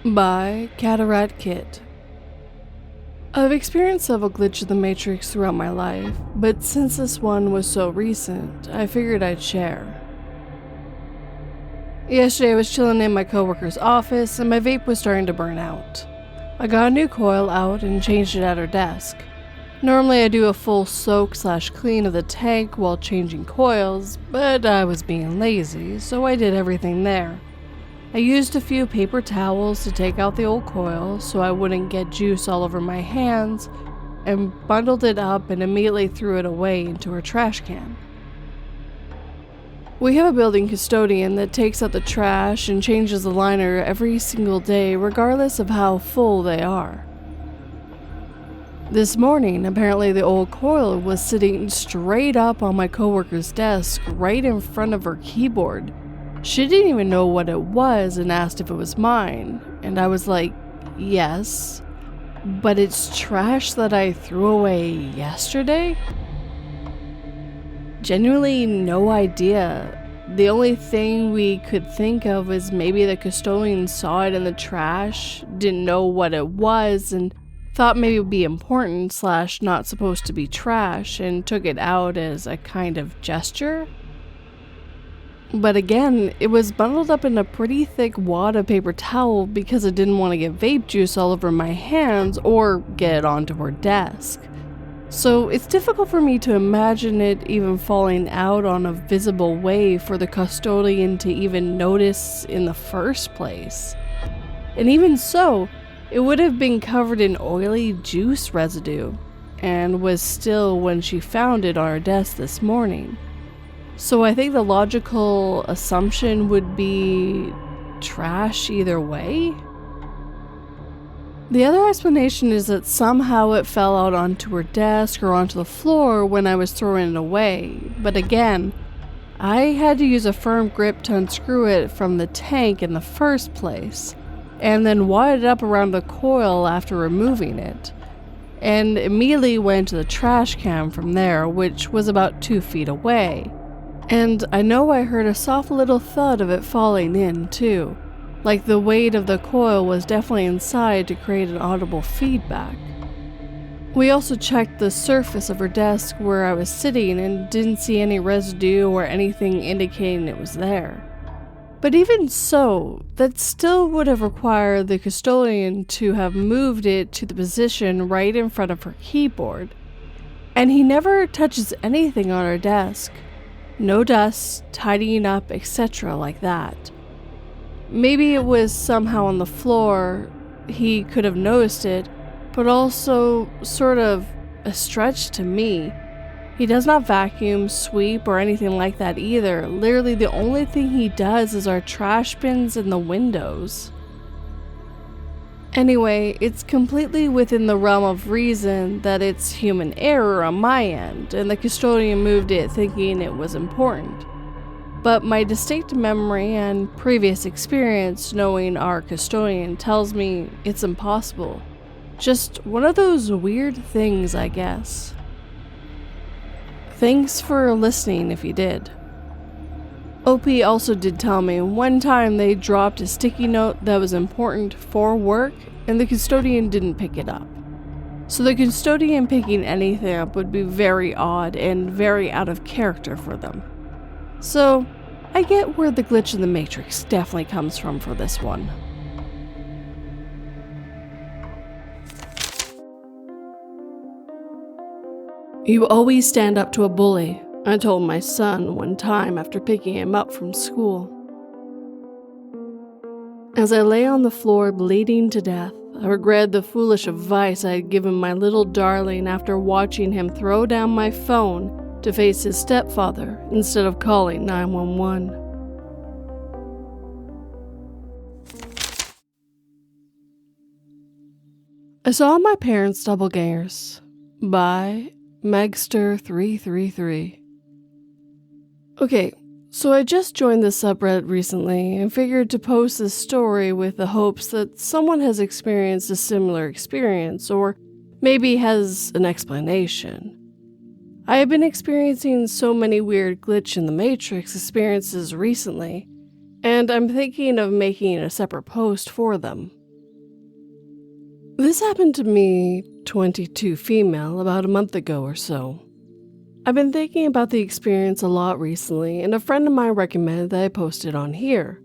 By Katratkit. I've experienced several glitches of the Matrix throughout my life, but since this one was so recent, I figured I'd share. Yesterday I was chilling in my coworker's office and my vape was starting to burn out. I got a new coil out and changed it at her desk. Normally I do a full soak/clean of the tank while changing coils, but I was being lazy, so I did everything there. I used a few paper towels to take out the old coil so I wouldn't get juice all over my hands, and bundled it up and immediately threw it away into her trash can. We have a building custodian that takes out the trash and changes the liner every single day regardless of how full they are. This morning, apparently the old coil was sitting straight up on my coworker's desk right in front of her keyboard. She didn't even know what it was and asked if it was mine, and I was like, yes, but it's trash that I threw away yesterday? Genuinely no idea. The only thing we could think of is maybe the custodian saw it in the trash, didn't know what it was, and thought maybe it would be important / not supposed to be trash and took it out as a kind of gesture. But again, it was bundled up in a pretty thick wad of paper towel because it didn't want to get vape juice all over my hands or get it onto her desk. So it's difficult for me to imagine it even falling out on a visible way for the custodian to even notice in the first place. And even so, it would have been covered in oily juice residue, and was still when she found it on her desk this morning. So I think the logical assumption would be trash either way. The other explanation is that somehow it fell out onto her desk or onto the floor when I was throwing it away, but again, I had to use a firm grip to unscrew it from the tank in the first place, and then wad it up around the coil after removing it, and immediately went to the trash can from there, which was about 2 feet away. And I know I heard a soft little thud of it falling in, too. Like the weight of the coil was definitely inside to create an audible feedback. We also checked the surface of her desk where I was sitting and didn't see any residue or anything indicating it was there. But even so, that still would have required the custodian to have moved it to the position right in front of her keyboard. And he never touches anything on her desk. No dust, tidying up, etc. like that. Maybe it was somehow on the floor, he could have noticed it, but also sort of a stretch to me. He does not vacuum, sweep, or anything like that either. Literally the only thing he does is our trash bins and the windows. Anyway, it's completely within the realm of reason that it's human error on my end, and the custodian moved it thinking it was important. But my distinct memory and previous experience knowing our custodian tells me it's impossible. Just one of those weird things, I guess. Thanks for listening if you did. OP also did tell me one time they dropped a sticky note that was important for work and the custodian didn't pick it up. So the custodian picking anything up would be very odd and very out of character for them. So, I get where the glitch in the Matrix definitely comes from for this one. You always stand up to a bully, I told my son one time after picking him up from school. As I lay on the floor bleeding to death, I regretted the foolish advice I had given my little darling after watching him throw down my phone to face his stepfather instead of calling 911. I saw my parents' doppelgangers by Megster333. Okay, so I just joined this subreddit recently and figured to post this story with the hopes that someone has experienced a similar experience or maybe has an explanation. I have been experiencing so many weird glitch in the Matrix experiences recently, and I'm thinking of making a separate post for them. This happened to me, 22 female, about a month ago or so. I've been thinking about the experience a lot recently, and a friend of mine recommended that I post it on here.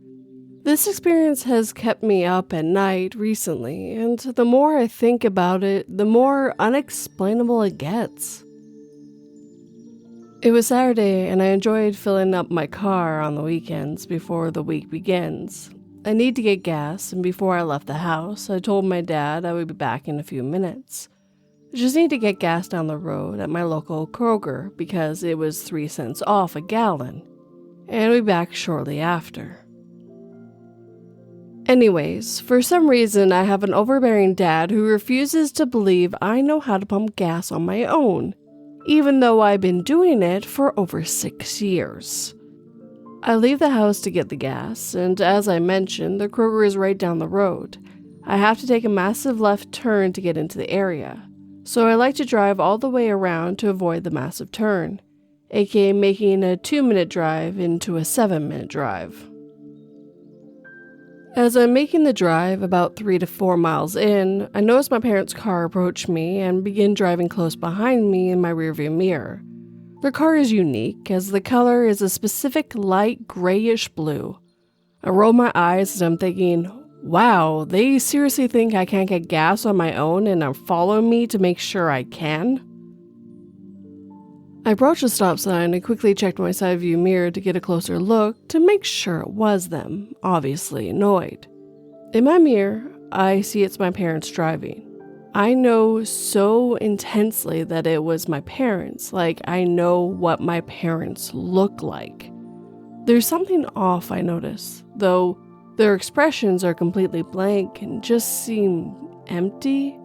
This experience has kept me up at night recently, and the more I think about it, the more unexplainable it gets. It was Saturday, and I enjoyed filling up my car on the weekends before the week begins. I need to get gas, and before I left the house, I told my dad I would be back in a few minutes. I just need to get gas down the road at my local Kroger because it was 3 cents off a gallon, and I'll be back shortly after. Anyways, for some reason I have an overbearing dad who refuses to believe I know how to pump gas on my own, even though I've been doing it for over 6 years. I leave the house to get the gas, and as I mentioned, the Kroger is right down the road. I have to take a massive left turn to get into the area, so I like to drive all the way around to avoid the massive turn, aka making a 2-minute drive into a 7-minute drive. As I'm making the drive about 3 to 4 miles in, I notice my parents' car approach me and begin driving close behind me in my rearview mirror. Their car is unique, as the color is a specific light grayish blue. I roll my eyes as I'm thinking, wow, they seriously think I can't get gas on my own and are following me to make sure I can? I approached the stop sign and quickly checked my side view mirror to get a closer look to make sure it was them, obviously annoyed. In my mirror, I see it's my parents driving. I know so intensely that it was my parents, like I know what my parents look like. There's something off, I notice, though their expressions are completely blank and just seem empty.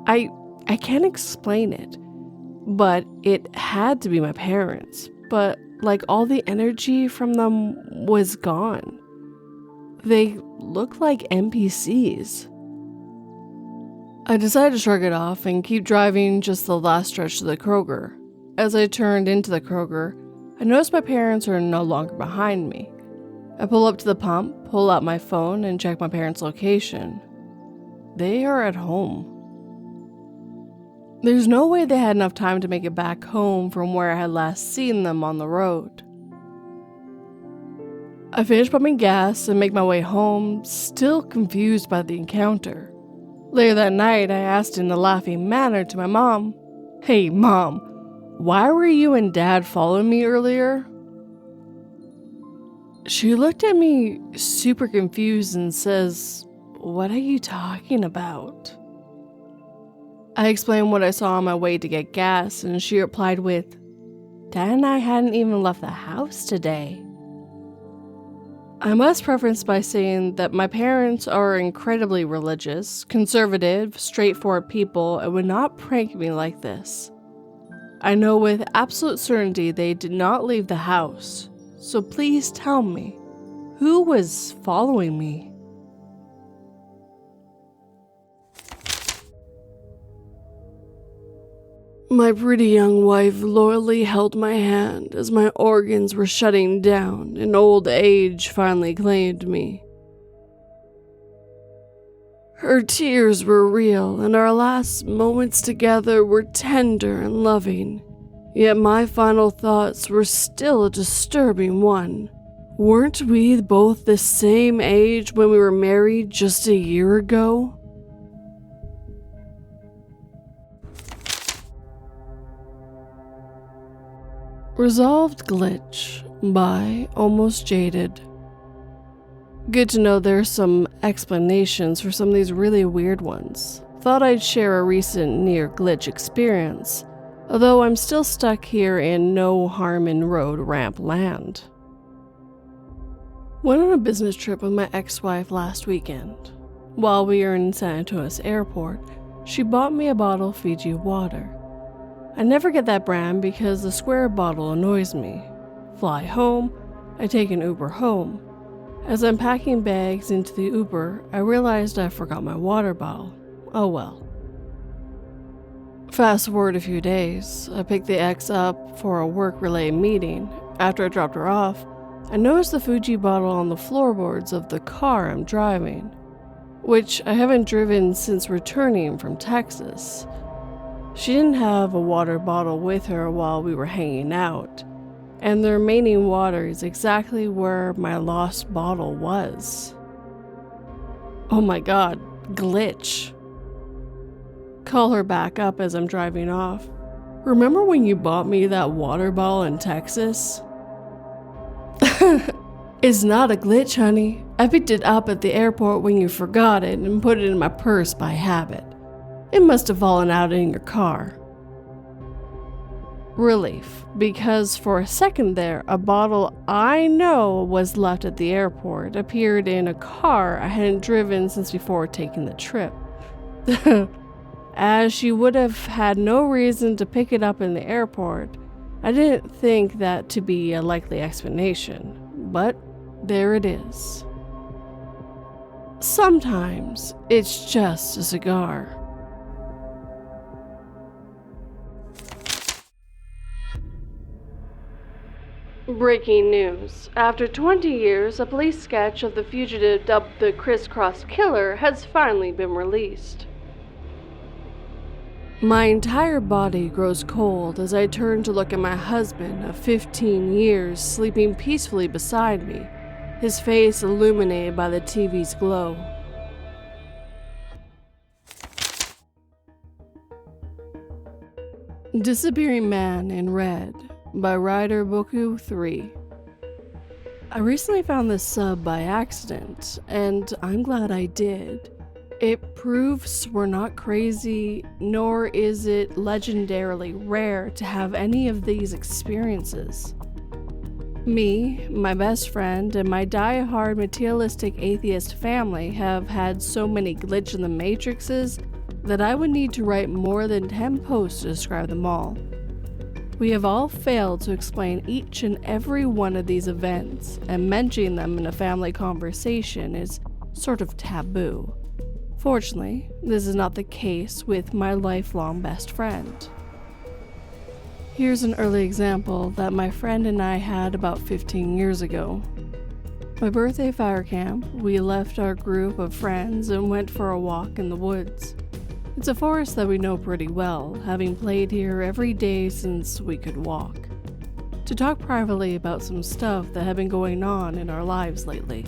I can't explain it. But it had to be my parents, but like all the energy from them was gone. They look like NPCs. I decided to shrug it off and keep driving just the last stretch to the Kroger. As I turned into the Kroger, I noticed my parents are no longer behind me. I pull up to the pump, pull out my phone, and check my parents' location. They are at home. There's no way they had enough time to make it back home from where I had last seen them on the road. I finish pumping gas and make my way home, still confused by the encounter. Later that night, I asked in a laughing manner to my mom, "Hey Mom, why were you and Dad following me earlier?" She looked at me super confused and says, "What are you talking about?" I explained what I saw on my way to get gas, and she replied with, "Dad and I hadn't even left the house today." I must preface by saying that my parents are incredibly religious, conservative, straightforward people and would not prank me like this. I know with absolute certainty they did not leave the house, so please tell me, who was following me? My pretty young wife loyally held my hand as my organs were shutting down and old age finally claimed me. Her tears were real and our last moments together were tender and loving, yet my final thoughts were still a disturbing one. Weren't we both the same age when we were married just a year ago? Resolved Glitch by Almost-Jaded. Good to know there's some explanations for some of these really weird ones. Thought I'd share a recent near glitch experience, although I'm still stuck here in no harm in road ramp land. Went on a business trip with my ex-wife last weekend. While we were in San Antonio Airport, she bought me a bottle of Fiji water. I never get that brand because the square bottle annoys me. Fly home, I take an Uber home. As I'm packing bags into the Uber, I realized I forgot my water bottle. Oh well. Fast forward a few days, I picked the ex up for a work-related meeting. After I dropped her off, I noticed the Fuji bottle on the floorboards of the car I'm driving, which I haven't driven since returning from Texas. She didn't have a water bottle with her while we were hanging out, and the remaining water is exactly where my lost bottle was. Oh my god, glitch. Call her back up as I'm driving off. Remember when you bought me that water bottle in Texas? It's not a glitch, honey. I picked it up at the airport when you forgot it and put it in my purse by habit. It must have fallen out in your car. Relief, because for a second there, a bottle I know was left at the airport appeared in a car I hadn't driven since before taking the trip. As she would have had no reason to pick it up in the airport, I didn't think that to be a likely explanation, but there it is. Sometimes it's just a cigar. Breaking news. After 20 years, a police sketch of the fugitive dubbed the Crisscross Killer has finally been released. My entire body grows cold as I turn to look at my husband of 15 years sleeping peacefully beside me, his face illuminated by the TV's glow. Disappearing Man in Red by Writer Boku 3. I recently found this sub by accident, and I'm glad I did. It proves we're not crazy, nor is it legendarily rare to have any of these experiences. Me, my best friend, and my die-hard materialistic atheist family have had so many glitch in the matrixes that I would need to write more than 10 posts to describe them all. We have all failed to explain each and every one of these events, and mentioning them in a family conversation is sort of taboo. Fortunately, this is not the case with my lifelong best friend. Here's an early example that my friend and I had about 15 years ago. My birthday fire camp, we left our group of friends and went for a walk in the woods. It's a forest that we know pretty well, having played here every day since we could walk, to talk privately about some stuff that had been going on in our lives lately.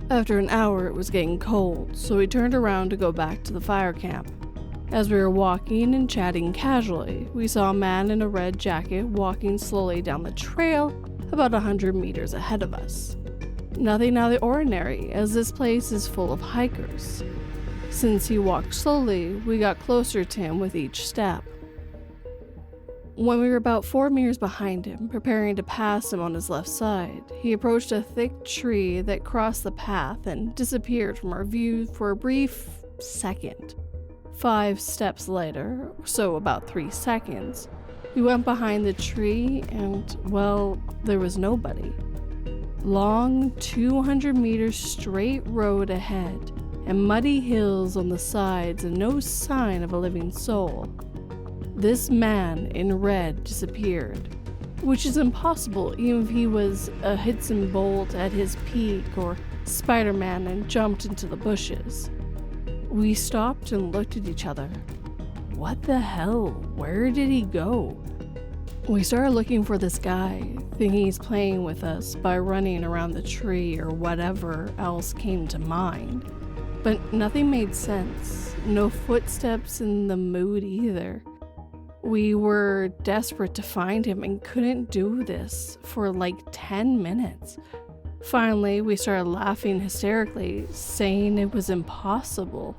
After an hour, it was getting cold, so we turned around to go back to the fire camp. As we were walking and chatting casually, we saw a man in a red jacket walking slowly down the trail about 100 meters ahead of us. Nothing out of the ordinary, as this place is full of hikers. Since he walked slowly, we got closer to him with each step. When we were about 4 meters behind him, preparing to pass him on his left side, he approached a thick tree that crossed the path and disappeared from our view for a brief second. 5 steps later, so about 3 seconds, we went behind the tree and, well, there was nobody. Long 200 meters straight road ahead, and muddy hills on the sides and no sign of a living soul. This man in red disappeared, which is impossible even if he was a Hitson Bolt at his peak or Spider-Man and jumped into the bushes. We stopped and looked at each other. What the hell? Where did he go? We started looking for this guy, thinking he's playing with us by running around the tree or whatever else came to mind. But nothing made sense. No footsteps in the mood either. We were desperate to find him and couldn't do this for like 10 minutes. Finally, we started laughing hysterically, saying it was impossible.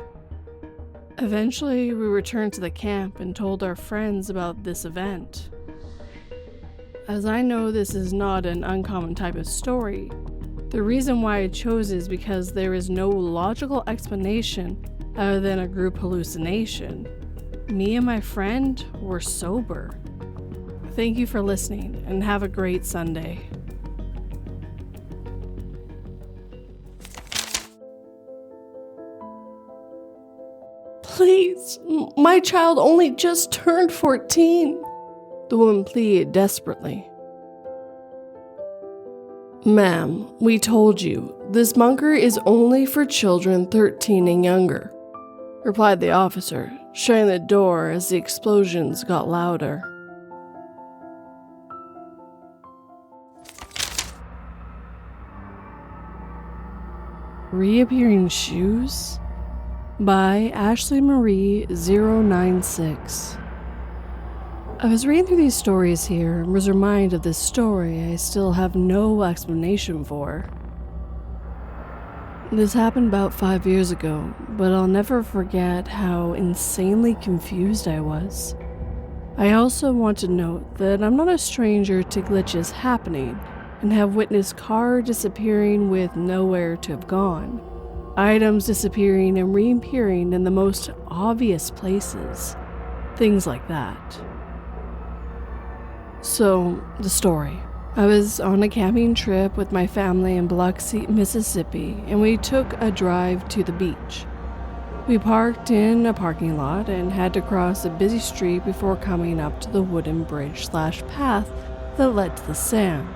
Eventually, we returned to the camp and told our friends about this event. As I know this is not an uncommon type of story, the reason why I chose is because there is no logical explanation other than a group hallucination. Me and my friend were sober. Thank you for listening and have a great Sunday. Please, my child only just turned 14. The woman pleaded desperately. Ma'am, we told you, this bunker is only for children 13 and younger, replied the officer, shutting the door as the explosions got louder. Reappearing Shoes by Ashley Marie 096. I was reading through these stories here and was reminded of this story I still have no explanation for. This happened about 5 years ago, but I'll never forget how insanely confused I was. I also want to note that I'm not a stranger to glitches happening and have witnessed car disappearing with nowhere to have gone, items disappearing and reappearing in the most obvious places, things like that. So, the story. I was on a camping trip with my family in Biloxi, Mississippi, and we took a drive to the beach. We parked in a parking lot and had to cross a busy street before coming up to the wooden bridge/path that led to the sand.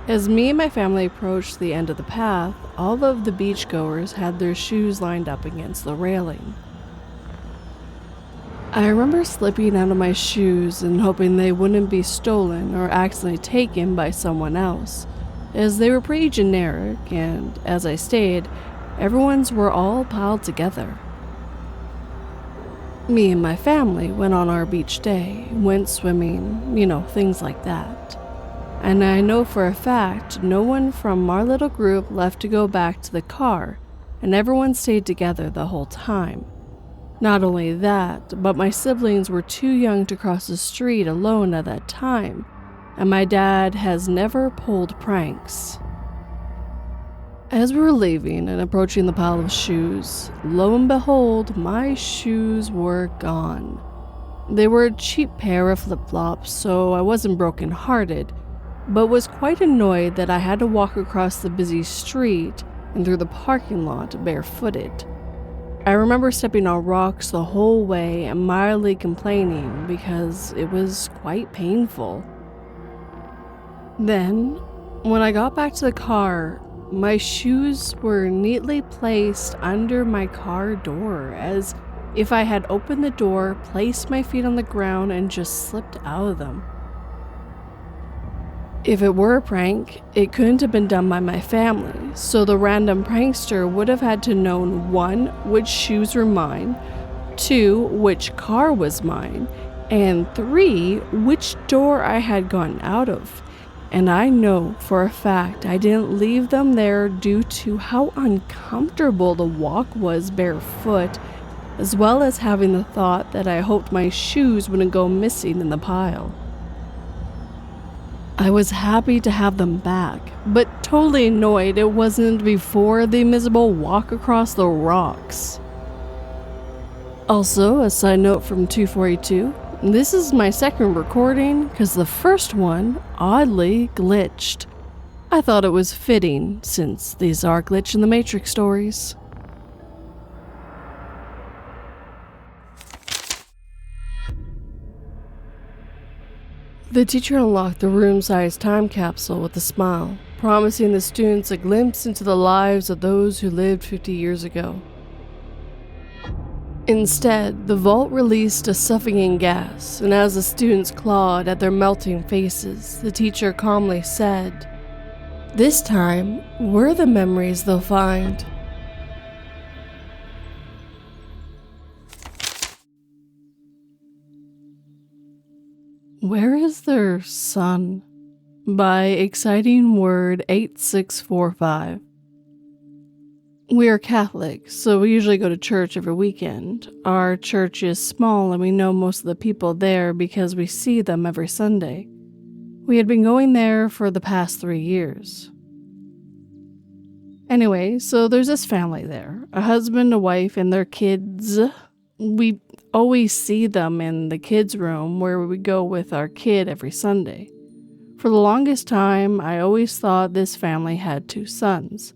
As me and my family approached the end of the path, all of the beachgoers had their shoes lined up against the railing. I remember slipping out of my shoes and hoping they wouldn't be stolen or accidentally taken by someone else, as they were pretty generic and, as I stated, everyone's were all piled together. Me and my family went on our beach day, went swimming, things like that. And I know for a fact no one from our little group left to go back to the car, and everyone stayed together the whole time. Not only that, but my siblings were too young to cross the street alone at that time, and my dad has never pulled pranks. As we were leaving and approaching the pile of shoes, lo and behold, my shoes were gone. They were a cheap pair of flip-flops, so I wasn't broken-hearted, but was quite annoyed that I had to walk across the busy street and through the parking lot barefooted. I remember stepping on rocks the whole way and mildly complaining because it was quite painful. Then, when I got back to the car, my shoes were neatly placed under my car door, as if I had opened the door, placed my feet on the ground, and just slipped out of them. If it were a prank, it couldn't have been done by my family, so the random prankster would have had to know 1, which shoes were mine, 2, which car was mine, and 3, which door I had gotten out of. And I know for a fact I didn't leave them there due to how uncomfortable the walk was barefoot, as well as having the thought that I hoped my shoes wouldn't go missing in the pile. I was happy to have them back, but totally annoyed it wasn't before the miserable walk across the rocks. Also, a side note from 242, this is my second recording because the first one oddly glitched. I thought it was fitting since these are glitch in the Matrix stories. The teacher unlocked the room-sized time capsule with a smile, promising the students a glimpse into the lives of those who lived 50 years ago. Instead, the vault released a suffocating gas, and as the students clawed at their melting faces, the teacher calmly said, "This time, we're the memories they'll find." Where is their son? By Exciting Word 8645. We are Catholic, so we usually go to church every weekend. Our church is small and we know most of the people there because we see them every Sunday. We had been going there for the past 3 years. Anyway, so there's this family there, a husband, a wife, and their kids. We always see them in the kids' room where we go with our kid every Sunday. For the longest time, I always thought this family had 2 sons.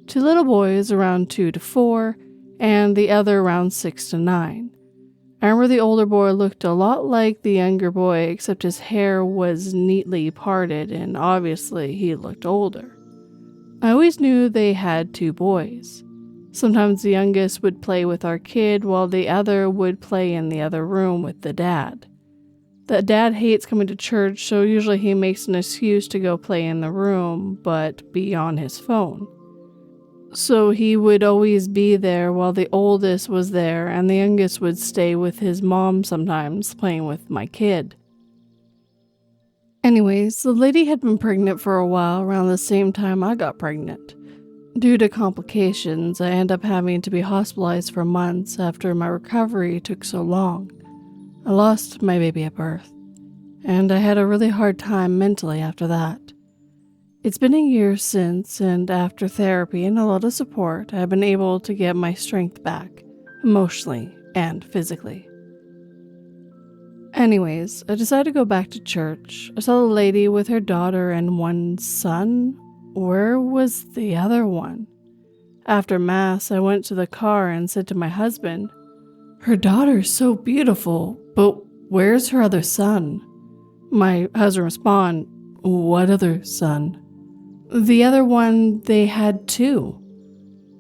2 little boys around 2 to 4, and the other around 6 to 9. I remember the older boy looked a lot like the younger boy, except his hair was neatly parted, and obviously he looked older. I always knew they had 2 boys. Sometimes the youngest would play with our kid, while the other would play in the other room with the dad. The dad hates coming to church, so usually he makes an excuse to go play in the room, but be on his phone. So he would always be there while the oldest was there, and the youngest would stay with his mom sometimes, playing with my kid. Anyways, the lady had been pregnant for a while around the same time I got pregnant. Due to complications, I ended up having to be hospitalized for months after my recovery took so long. I lost my baby at birth, and I had a really hard time mentally after that. It's been a year since, and after therapy and a lot of support, I've been able to get my strength back, emotionally and physically. Anyways, I decided to go back to church. I saw the lady with her daughter and one son. Where was the other one? After Mass, I went to the car and said to my husband, "Her daughter's so beautiful, but where's her other son?" My husband responded, "What other son?" "The other one, they had two."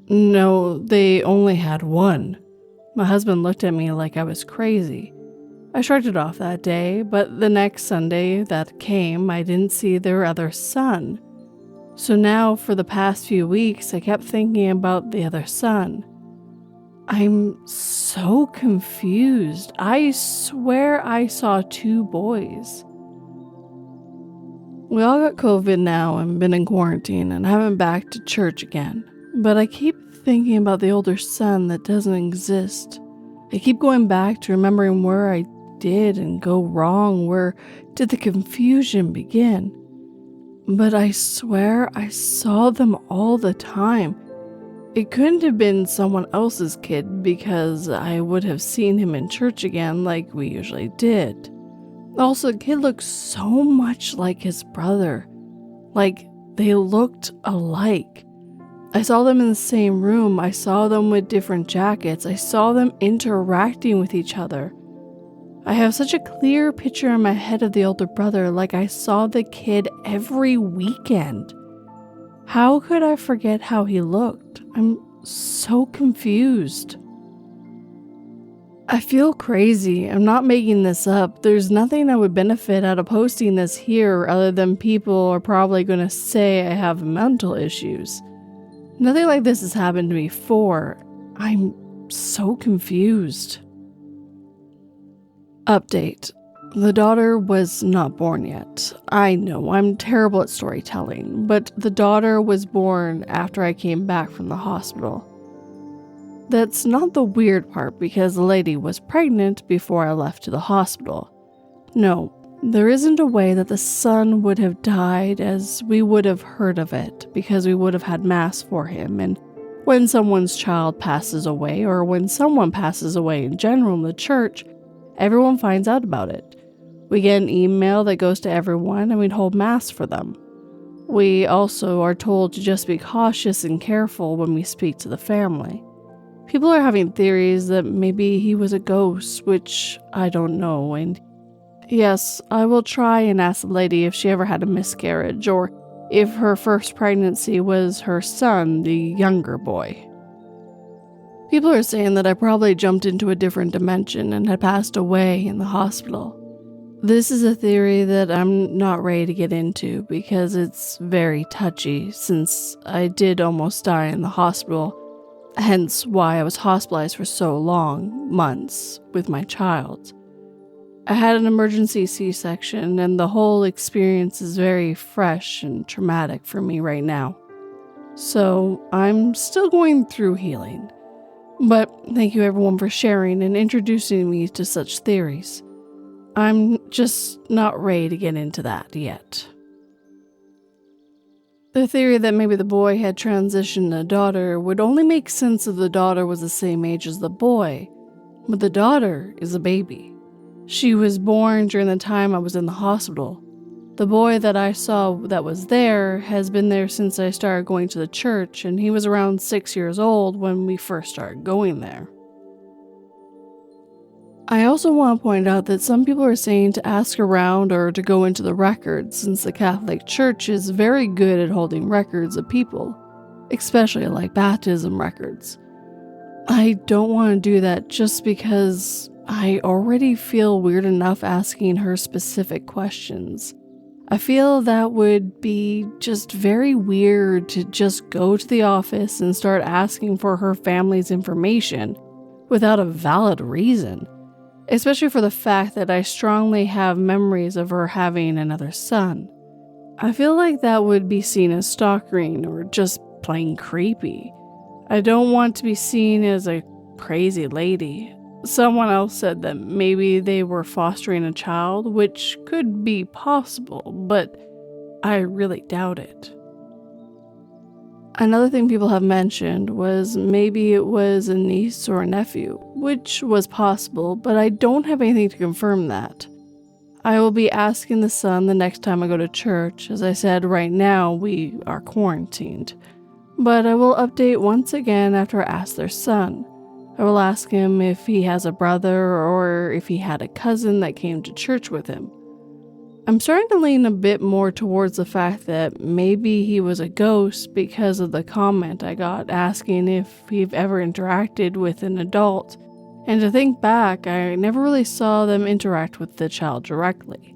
"No, they only had one." My husband looked at me like I was crazy. I shrugged it off that day, but the next Sunday that came, I didn't see their other son. So now, for the past few weeks, I kept thinking about the other son. I'm so confused. I swear I saw two boys. We all got COVID now and been in quarantine and haven't been back to church again. But I keep thinking about the older son that doesn't exist. I keep going back to remembering where I did and go wrong, where did the confusion begin. But I swear I saw them all the time. It couldn't have been someone else's kid because I would have seen him in church again like we usually did. Also, the kid looked so much like his brother. Like, they looked alike. I saw them in the same room. I saw them with different jackets. I saw them interacting with each other. I have such a clear picture in my head of the older brother, like I saw the kid every weekend. How could I forget how he looked? I'm so confused. I feel crazy. I'm not making this up. There's nothing I would benefit out of posting this here other than people are probably going to say I have mental issues. Nothing like this has happened to me before. I'm so confused. Update. The daughter was not born yet. I know, I'm terrible at storytelling, but the daughter was born after I came back from the hospital. That's not the weird part because the lady was pregnant before I left to the hospital. No, there isn't a way that the son would have died as we would have heard of it because we would have had Mass for him, and when someone's child passes away or when someone passes away in general in the church, everyone finds out about it. We get an email that goes to everyone and we'd hold Mass for them. We also are told to just be cautious and careful when we speak to the family. People are having theories that maybe he was a ghost, which I don't know, and yes, I will try and ask the lady if she ever had a miscarriage or if her first pregnancy was her son, the younger boy. People are saying that I probably jumped into a different dimension and had passed away in the hospital. This is a theory that I'm not ready to get into because it's very touchy since I did almost die in the hospital, hence why I was hospitalized for so long, months, with my child. I had an emergency C-section and the whole experience is very fresh and traumatic for me right now. So I'm still going through healing. But thank you everyone for sharing and introducing me to such theories. I'm just not ready to get into that yet. The theory that maybe the boy had transitioned to a daughter would only make sense if the daughter was the same age as the boy, but the daughter is a baby. She was born during the time I was in the hospital. The boy that I saw that was there has been there since I started going to the church, and he was around 6 years old when we first started going there. I also want to point out that some people are saying to ask around or to go into the records since the Catholic Church is very good at holding records of people, especially like baptism records. I don't want to do that just because I already feel weird enough asking her specific questions. I feel that would be just very weird to just go to the office and start asking for her family's information without a valid reason. Especially for the fact that I strongly have memories of her having another son. I feel like that would be seen as stalking or just plain creepy. I don't want to be seen as a crazy lady. Someone else said that maybe they were fostering a child, which could be possible, but I really doubt it. Another thing people have mentioned was maybe it was a niece or a nephew, which was possible, but I don't have anything to confirm that. I will be asking the son the next time I go to church. As I said, right now we are quarantined. But I will update once again after I ask their son. I will ask him if he has a brother or if he had a cousin that came to church with him. I'm starting to lean a bit more towards the fact that maybe he was a ghost because of the comment I got asking if he've ever interacted with an adult. And to think back, I never really saw them interact with the child directly.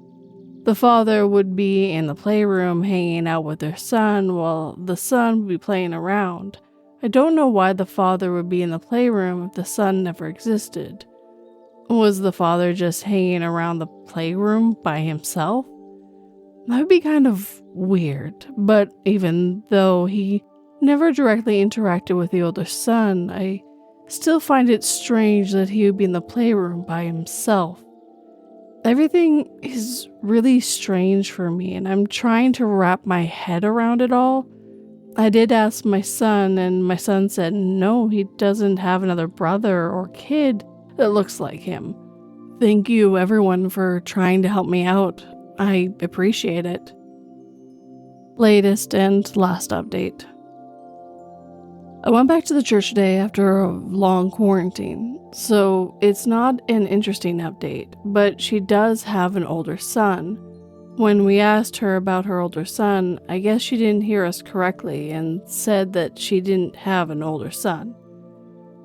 The father would be in the playroom hanging out with their son while the son would be playing around. I don't know why the father would be in the playroom if the son never existed. Was the father just hanging around the playroom by himself? That would be kind of weird, but even though he never directly interacted with the older son, I still find it strange that he would be in the playroom by himself. Everything is really strange for me, and I'm trying to wrap my head around it all. I did ask my son, and my son said no, he doesn't have another brother or kid that looks like him. Thank you, everyone, for trying to help me out. I appreciate it. Latest and last update. I went back to the church today after a long quarantine, so it's not an interesting update, but she does have an older son. When we asked her about her older son, I guess she didn't hear us correctly and said that she didn't have an older son.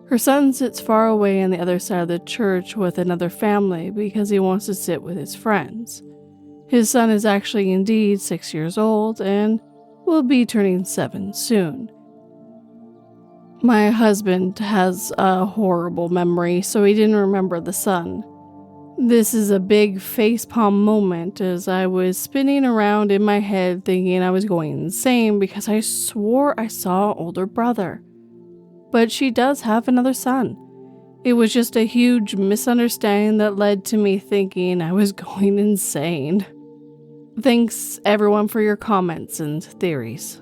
Her son sits far away on the other side of the church with another family because he wants to sit with his friends. His son is actually indeed 6 years old and will be turning 7 soon. My husband has a horrible memory, so he didn't remember the son. This is a big facepalm moment as I was spinning around in my head thinking I was going insane because I swore I saw an older brother. But she does have another son. It was just a huge misunderstanding that led to me thinking I was going insane. Thanks everyone for your comments and theories.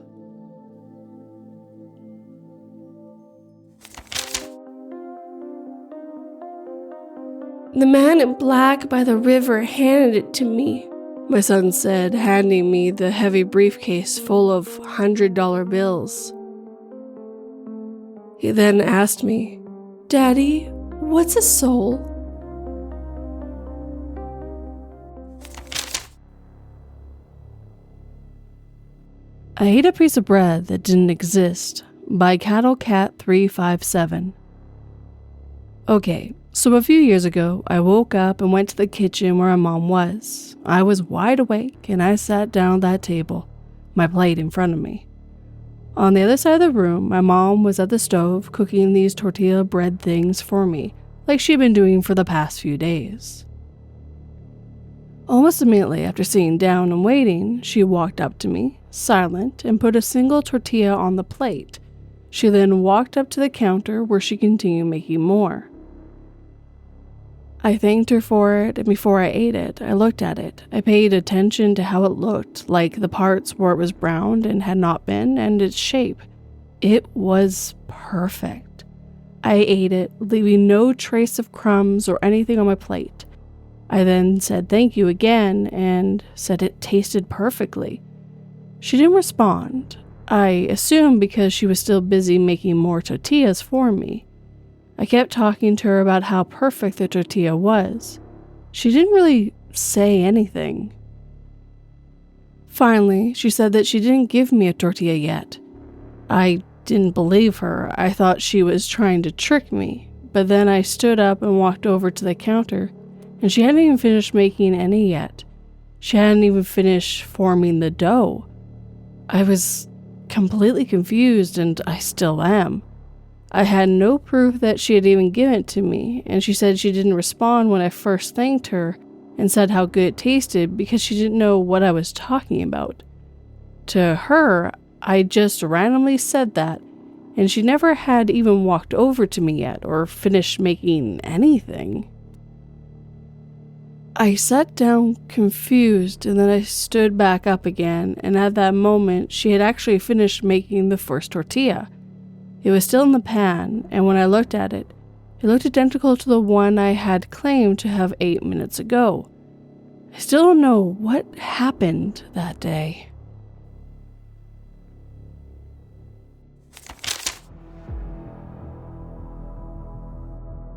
The man in black by the river handed it to me, my son said, handing me the heavy briefcase full of $100 bills. He then asked me, "Daddy, what's a soul?" I ate a piece of bread that didn't exist by cattratkit357. Okay, so a few years ago, I woke up and went to the kitchen where my mom was. I was wide awake and I sat down at that table, my plate in front of me. On the other side of the room, my mom was at the stove cooking these tortilla bread things for me, like she'd been doing for the past few days. Almost immediately after sitting down and waiting, she walked up to me, silent, and put a single tortilla on the plate. She then walked up to the counter where she continued making more. I thanked her for it, and before I ate it, I looked at it. I paid attention to how it looked, like the parts where it was browned and had not been, and its shape. It was perfect. I ate it, leaving no trace of crumbs or anything on my plate. I then said thank you again and said it tasted perfectly. She didn't respond. I assumed because she was still busy making more tortillas for me. I kept talking to her about how perfect the tortilla was. She didn't really say anything. Finally, she said that she didn't give me a tortilla yet. I didn't believe her. I thought she was trying to trick me. But then I stood up and walked over to the counter, and she hadn't even finished making any yet. She hadn't even finished forming the dough. I was completely confused, and I still am. I had no proof that she had even given it to me, and she said she didn't respond when I first thanked her and said how good it tasted because she didn't know what I was talking about. To her, I just randomly said that, and she never had even walked over to me yet or finished making anything. I sat down confused, and then I stood back up again, and at that moment she had actually finished making the first tortilla. It was still in the pan, and when I looked at it, it looked identical to the one I had claimed to have 8 minutes ago. I still don't know what happened that day.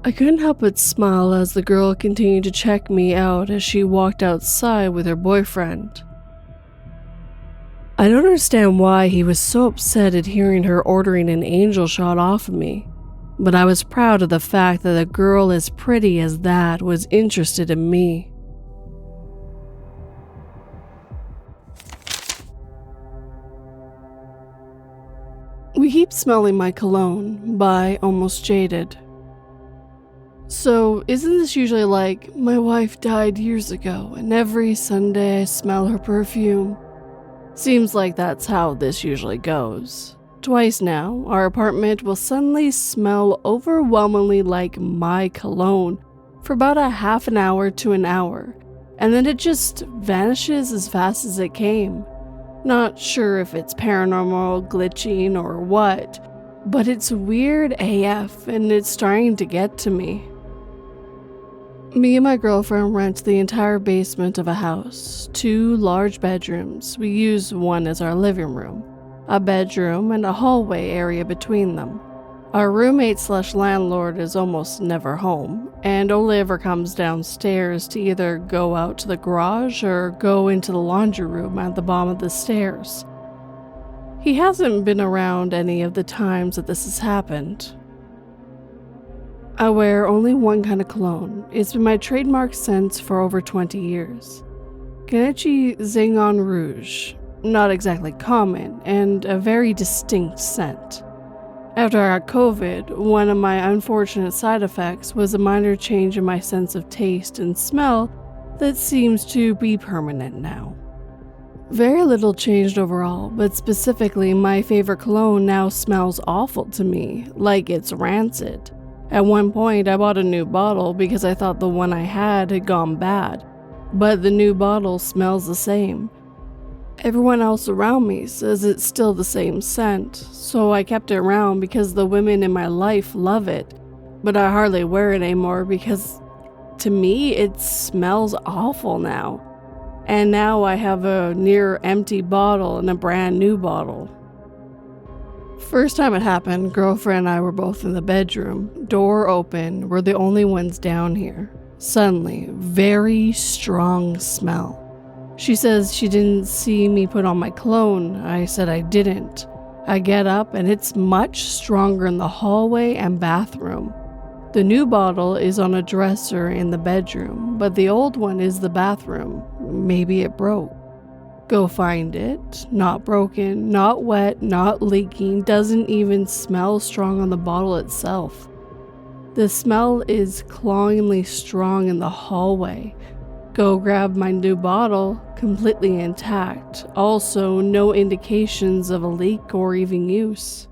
I couldn't help but smile as the girl continued to check me out as she walked outside with her boyfriend. I don't understand why he was so upset at hearing her ordering an angel shot off of me, but I was proud of the fact that a girl as pretty as that was interested in me. We keep smelling my cologne by Almost-Jaded. So, isn't this usually like, my wife died years ago and every Sunday I smell her perfume? Seems like that's how this usually goes. Twice now, our apartment will suddenly smell overwhelmingly like my cologne for about a half an hour to an hour, and then it just vanishes as fast as it came. Not sure if it's paranormal, glitching, or what, but it's weird AF and it's starting to get to me. Me and my girlfriend rent the entire basement of a house, 2 large bedrooms. We use one as our living room, a bedroom, and a hallway area between them. Our roommate/landlord is almost never home, and only ever comes downstairs to either go out to the garage or go into the laundry room at the bottom of the stairs. He hasn't been around any of the times that this has happened. I wear only one kind of cologne. It's been my trademark scent for over 20 years. Kenichi Zingon Rouge. Not exactly common, and a very distinct scent. After I got COVID, one of my unfortunate side effects was a minor change in my sense of taste and smell that seems to be permanent now. Very little changed overall, but specifically my favorite cologne now smells awful to me, like it's rancid. At one point, I bought a new bottle because I thought the one I had gone bad, but the new bottle smells the same. Everyone else around me says it's still the same scent, so I kept it around because the women in my life love it, but I hardly wear it anymore because, to me, it smells awful now. And now I have a near empty bottle and a brand new bottle. First time it happened, girlfriend and I were both in the bedroom, door open, we're the only ones down here. Suddenly, very strong smell. She says she didn't see me put on my cologne. I said I didn't. I get up and it's much stronger in the hallway and bathroom. The new bottle is on a dresser in the bedroom, but the old one is the bathroom. Maybe it broke. Go find it. Not broken, not wet, not leaking, doesn't even smell strong on the bottle itself. The smell is clawingly strong in the hallway. Go grab my new bottle, completely intact. Also, no indications of a leak or even use.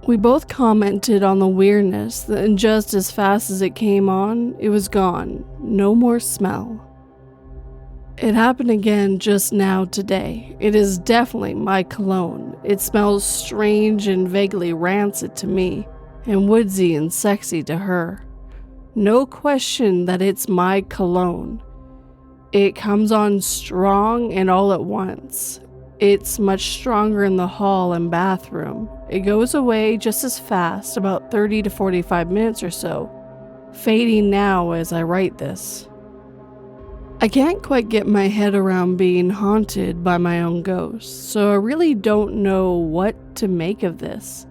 We both commented on the weirdness, and just as fast as it came on, it was gone. No more smell. It happened again just now today. It is definitely my cologne. It smells strange and vaguely rancid to me, and woodsy and sexy to her. No question that it's my cologne. It comes on strong and all at once. It's much stronger in the hall and bathroom. It goes away just as fast, about 30 to 45 minutes or so, fading now as I write this. I can't quite get my head around being haunted by my own ghost, so I really don't know what to make of this.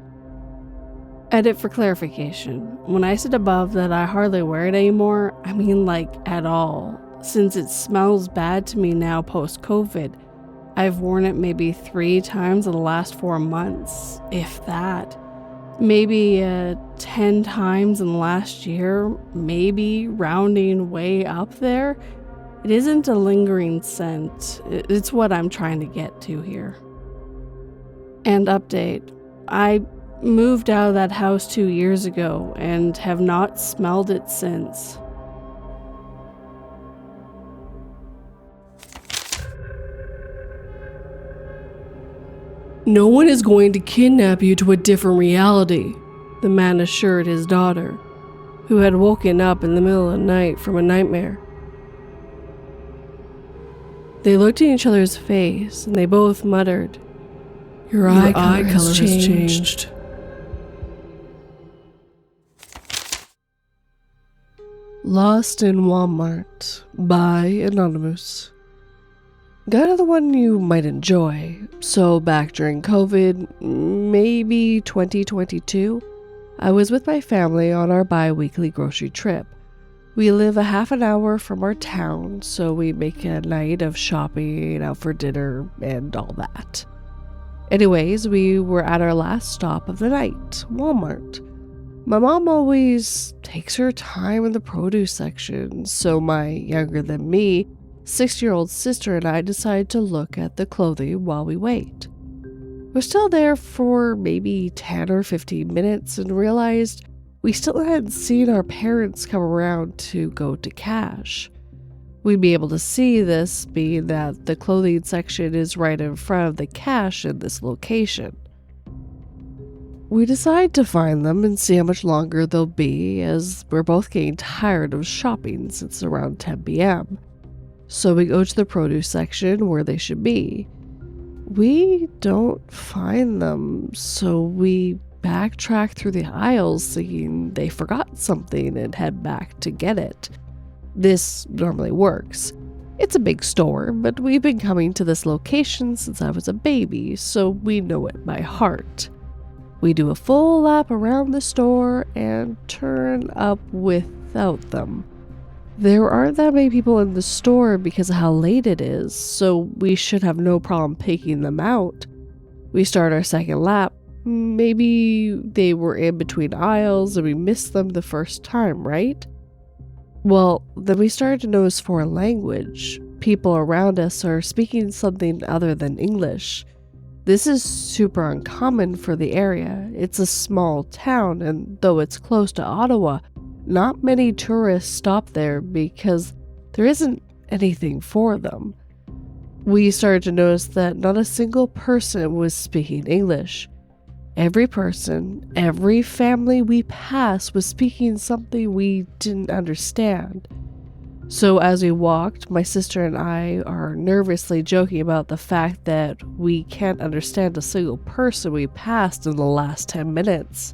Edit for clarification. When I said above that I hardly wear it anymore, I mean like at all. Since it smells bad to me now post-COVID, I've worn it maybe 3 times in the last 4 months, if that. Maybe 10 times in the last year, maybe rounding way up there. It isn't a lingering scent, it's what I'm trying to get to here. And update, I moved out of that house 2 years ago and have not smelled it since. No one is going to kidnap you to a different reality, the man assured his daughter, who had woken up in the middle of the night from a nightmare. They looked in each other's face and they both muttered, Your eye color has changed. Lost in Walmart by Anonymoose. Got another one you might enjoy. So back during COVID, maybe 2022, I was with my family on our bi-weekly grocery trip. We live a half an hour from our town, so we make a night of shopping, out for dinner, and all that. Anyways, we were at our last stop of the night, Walmart. My mom always takes her time in the produce section, so my younger than me 6-year-old sister and I decided to look at the clothing while we wait. We're still there for maybe 10 or 15 minutes and realized we still hadn't seen our parents come around to go to cash. We'd be able to see this being that the clothing section is right in front of the cash in this location. We decide to find them and see how much longer they'll be, as we're both getting tired of shopping since around 10 p.m. So we go to the produce section where they should be. We don't find them, so we backtrack through the aisles thinking they forgot something and head back to get it. This normally works. It's a big store, but we've been coming to this location since I was a baby, so we know it by heart. We do a full lap around the store and turn up without them. There aren't that many people in the store because of how late it is, so we should have no problem picking them out. We start our second lap. Maybe they were in between aisles and we missed them the first time, right? Well, then we started to notice foreign language. People around us are speaking something other than English. This is super uncommon for the area. It's a small town, and though it's close to Ottawa, not many tourists stop there because there isn't anything for them. We started to notice that not a single person was speaking English. Every person, every family we passed was speaking something we didn't understand. So as we walked, my sister and I are nervously joking about the fact that we can't understand a single person we passed in the last 10 minutes.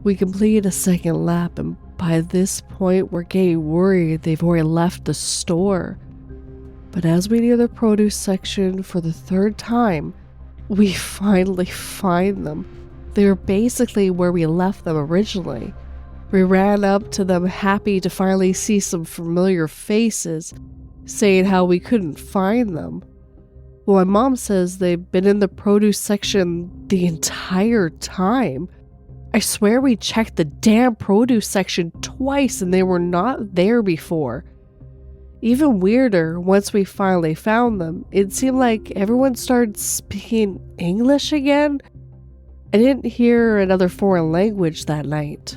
We completed a second lap, and by this point we're getting worried they've already left the store. But as we near the produce section for the third time, we finally find them. They're basically where we left them originally. We ran up to them happy to finally see some familiar faces, saying how we couldn't find them. Well, my mom says they've been in the produce section the entire time. I swear we checked the damn produce section twice and they were not there before. Even weirder, once we finally found them, it seemed like everyone started speaking English again. I didn't hear another foreign language that night.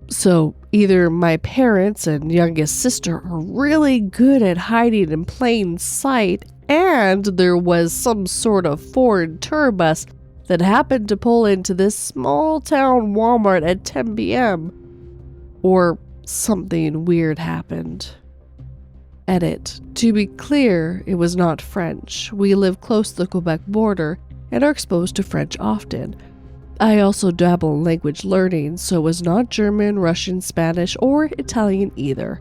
So either my parents and youngest sister are really good at hiding in plain sight, and there was some sort of foreign tour bus that happened to pull into this small town Walmart at 10 p.m. Or something weird happened. Edit. To be clear, it was not French. We live close to the Quebec border and are exposed to French often. I also dabble in language learning, so it was not German, Russian, Spanish, or Italian either.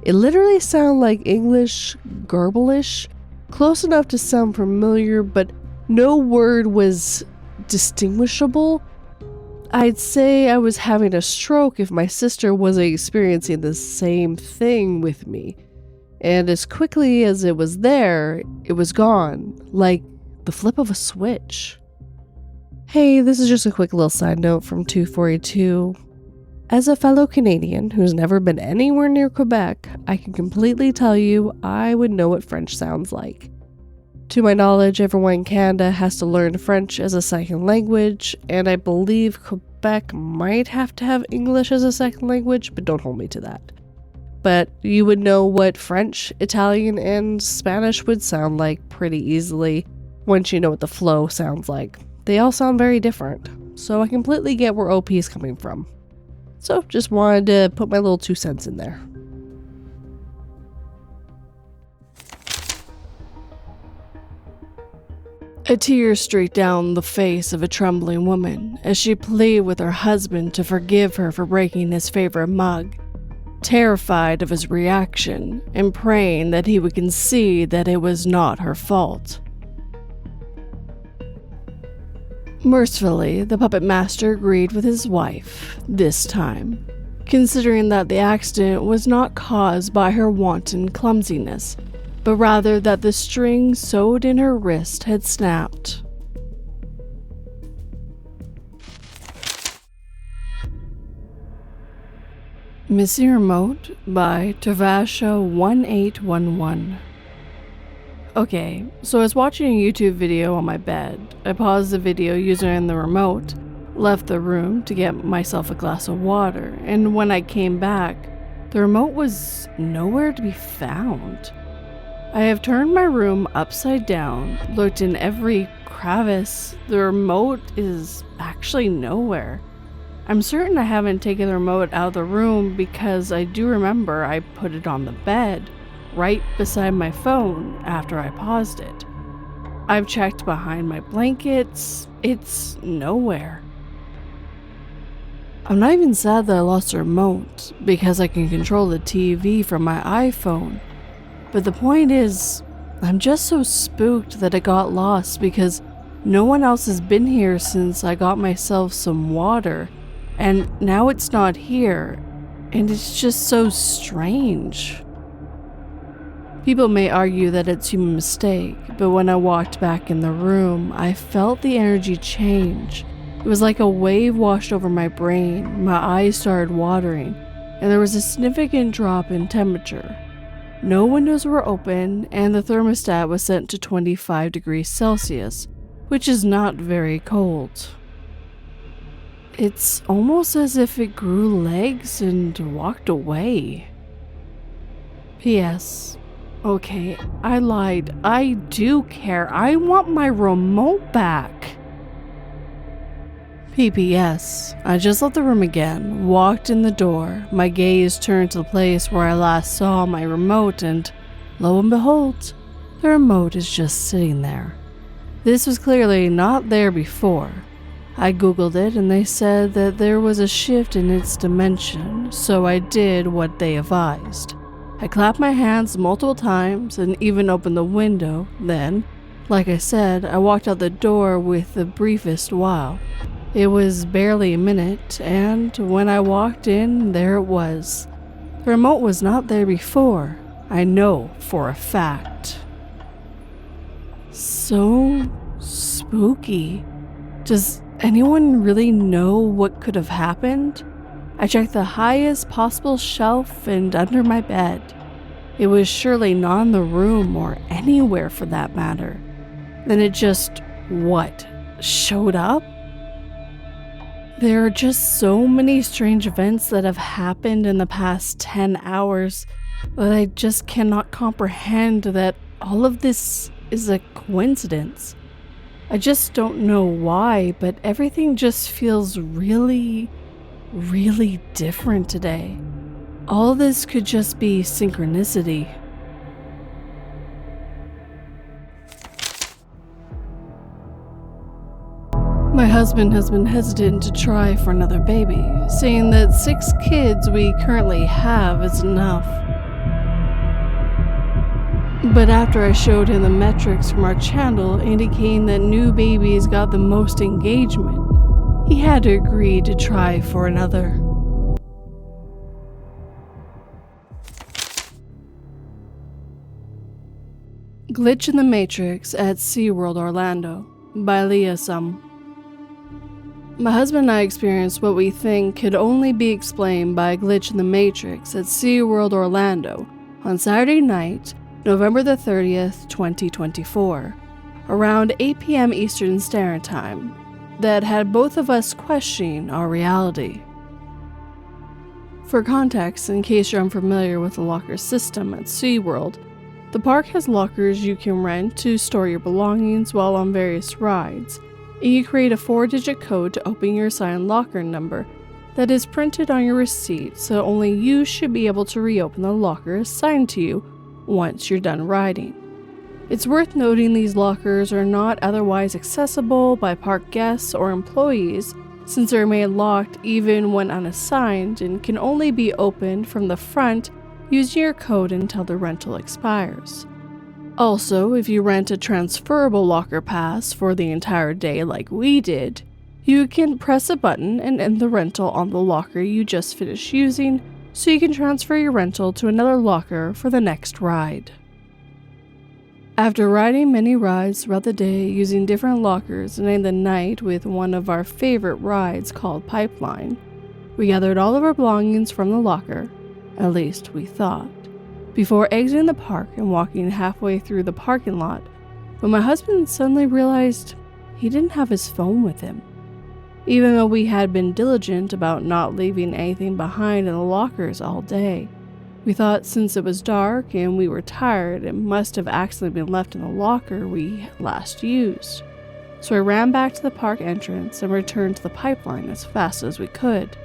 It literally sounded like English, garblish, close enough to sound familiar, but no word was distinguishable. I'd say I was having a stroke if my sister wasn't experiencing the same thing with me. And as quickly as it was there, it was gone, like the flip of a switch. Hey, this is just a quick little side note from 242. As a fellow Canadian who's never been anywhere near Quebec, I can completely tell you I would know what French sounds like. To my knowledge, everyone in Canada has to learn French as a second language, and I believe Quebec might have to have English as a second language, but don't hold me to that. But you would know what French, Italian, and Spanish would sound like pretty easily once you know what the flow sounds like. They all sound very different, so I completely get where OP is coming from. So just wanted to put my little 2 cents in there. A tear streaked down the face of a trembling woman as she pleaded with her husband to forgive her for breaking his favorite mug, terrified of his reaction and praying that he would concede that it was not her fault. Mercifully, the puppet master agreed with his wife this time, considering that the accident was not caused by her wanton clumsiness, but rather that the string sewed in her wrist had snapped. Missing Remote by Tavasha1811. Okay, so I was watching a YouTube video on my bed. I paused the video using the remote, left the room to get myself a glass of water, and when I came back, the remote was nowhere to be found. I have turned my room upside down, looked in every crevice. The remote is actually nowhere. I'm certain I haven't taken the remote out of the room because I do remember I put it on the bed, right beside my phone after I paused it. I've checked behind my blankets. It's nowhere. I'm not even sad that I lost the remote because I can control the TV from my iPhone. But the point is, I'm just so spooked that it got lost because no one else has been here since I got myself some water, and now it's not here, and it's just so strange. People may argue that it's a human mistake, but when I walked back in the room, I felt the energy change. It was like a wave washed over my brain, my eyes started watering, and there was a significant drop in temperature. No windows were open, and the thermostat was set to 25 degrees Celsius, which is not very cold. It's almost as if it grew legs and walked away. P.S. Okay, I lied. I do care. I want my remote back. P.P.S. I just left the room again, walked in the door, my gaze turned to the place where I last saw my remote, and lo and behold, the remote is just sitting there. This was clearly not there before. I googled it and they said that there was a shift in its dimension, so I did what they advised. I clapped my hands multiple times and even opened the window, then, like I said, I walked out the door with the briefest while. It was barely a minute, and when I walked in, there it was. The remote was not there before. I know for a fact. So spooky. Does anyone really know what could have happened? I checked the highest possible shelf and under my bed. It was surely not in the room or anywhere for that matter. Then it just, showed up? There are just so many strange events that have happened in the past 10 hours that I just cannot comprehend that all of this is a coincidence. I just don't know why, but everything just feels really, really different today. All this could just be synchronicity. My husband has been hesitant to try for another baby, saying that 6 kids we currently have is enough. But after I showed him the metrics from our channel indicating that new babies got the most engagement, he had to agree to try for another. Glitch in the Matrix at SeaWorld Orlando by leahisom. My husband and I experienced what we think could only be explained by a glitch in the Matrix at SeaWorld Orlando on Saturday night, November the 30th, 2024. around 8 p.m. Eastern Standard Time that had both of us questioning our reality. For context, in case you're unfamiliar with the locker system at SeaWorld, the park has lockers you can rent to store your belongings while on various rides, and you create a 4-digit code to open your assigned locker number that is printed on your receipt, so only you should be able to reopen the locker assigned to you once you're done riding. It's worth noting these lockers are not otherwise accessible by park guests or employees, since they remain locked even when unassigned and can only be opened from the front using your code until the rental expires. Also, if you rent a transferable locker pass for the entire day like we did, you can press a button and end the rental on the locker you just finished using, so you can transfer your rental to another locker for the next ride. After riding many rides throughout the day using different lockers and ending the night with one of our favorite rides called Pipeline, we gathered all of our belongings from the locker, at least we thought, before exiting the park and walking halfway through the parking lot, when my husband suddenly realized he didn't have his phone with him. Even though we had been diligent about not leaving anything behind in the lockers all day, we thought since it was dark and we were tired, it must have accidentally been left in the locker we last used. So I ran back to the park entrance and returned to the pipeline as fast as we could.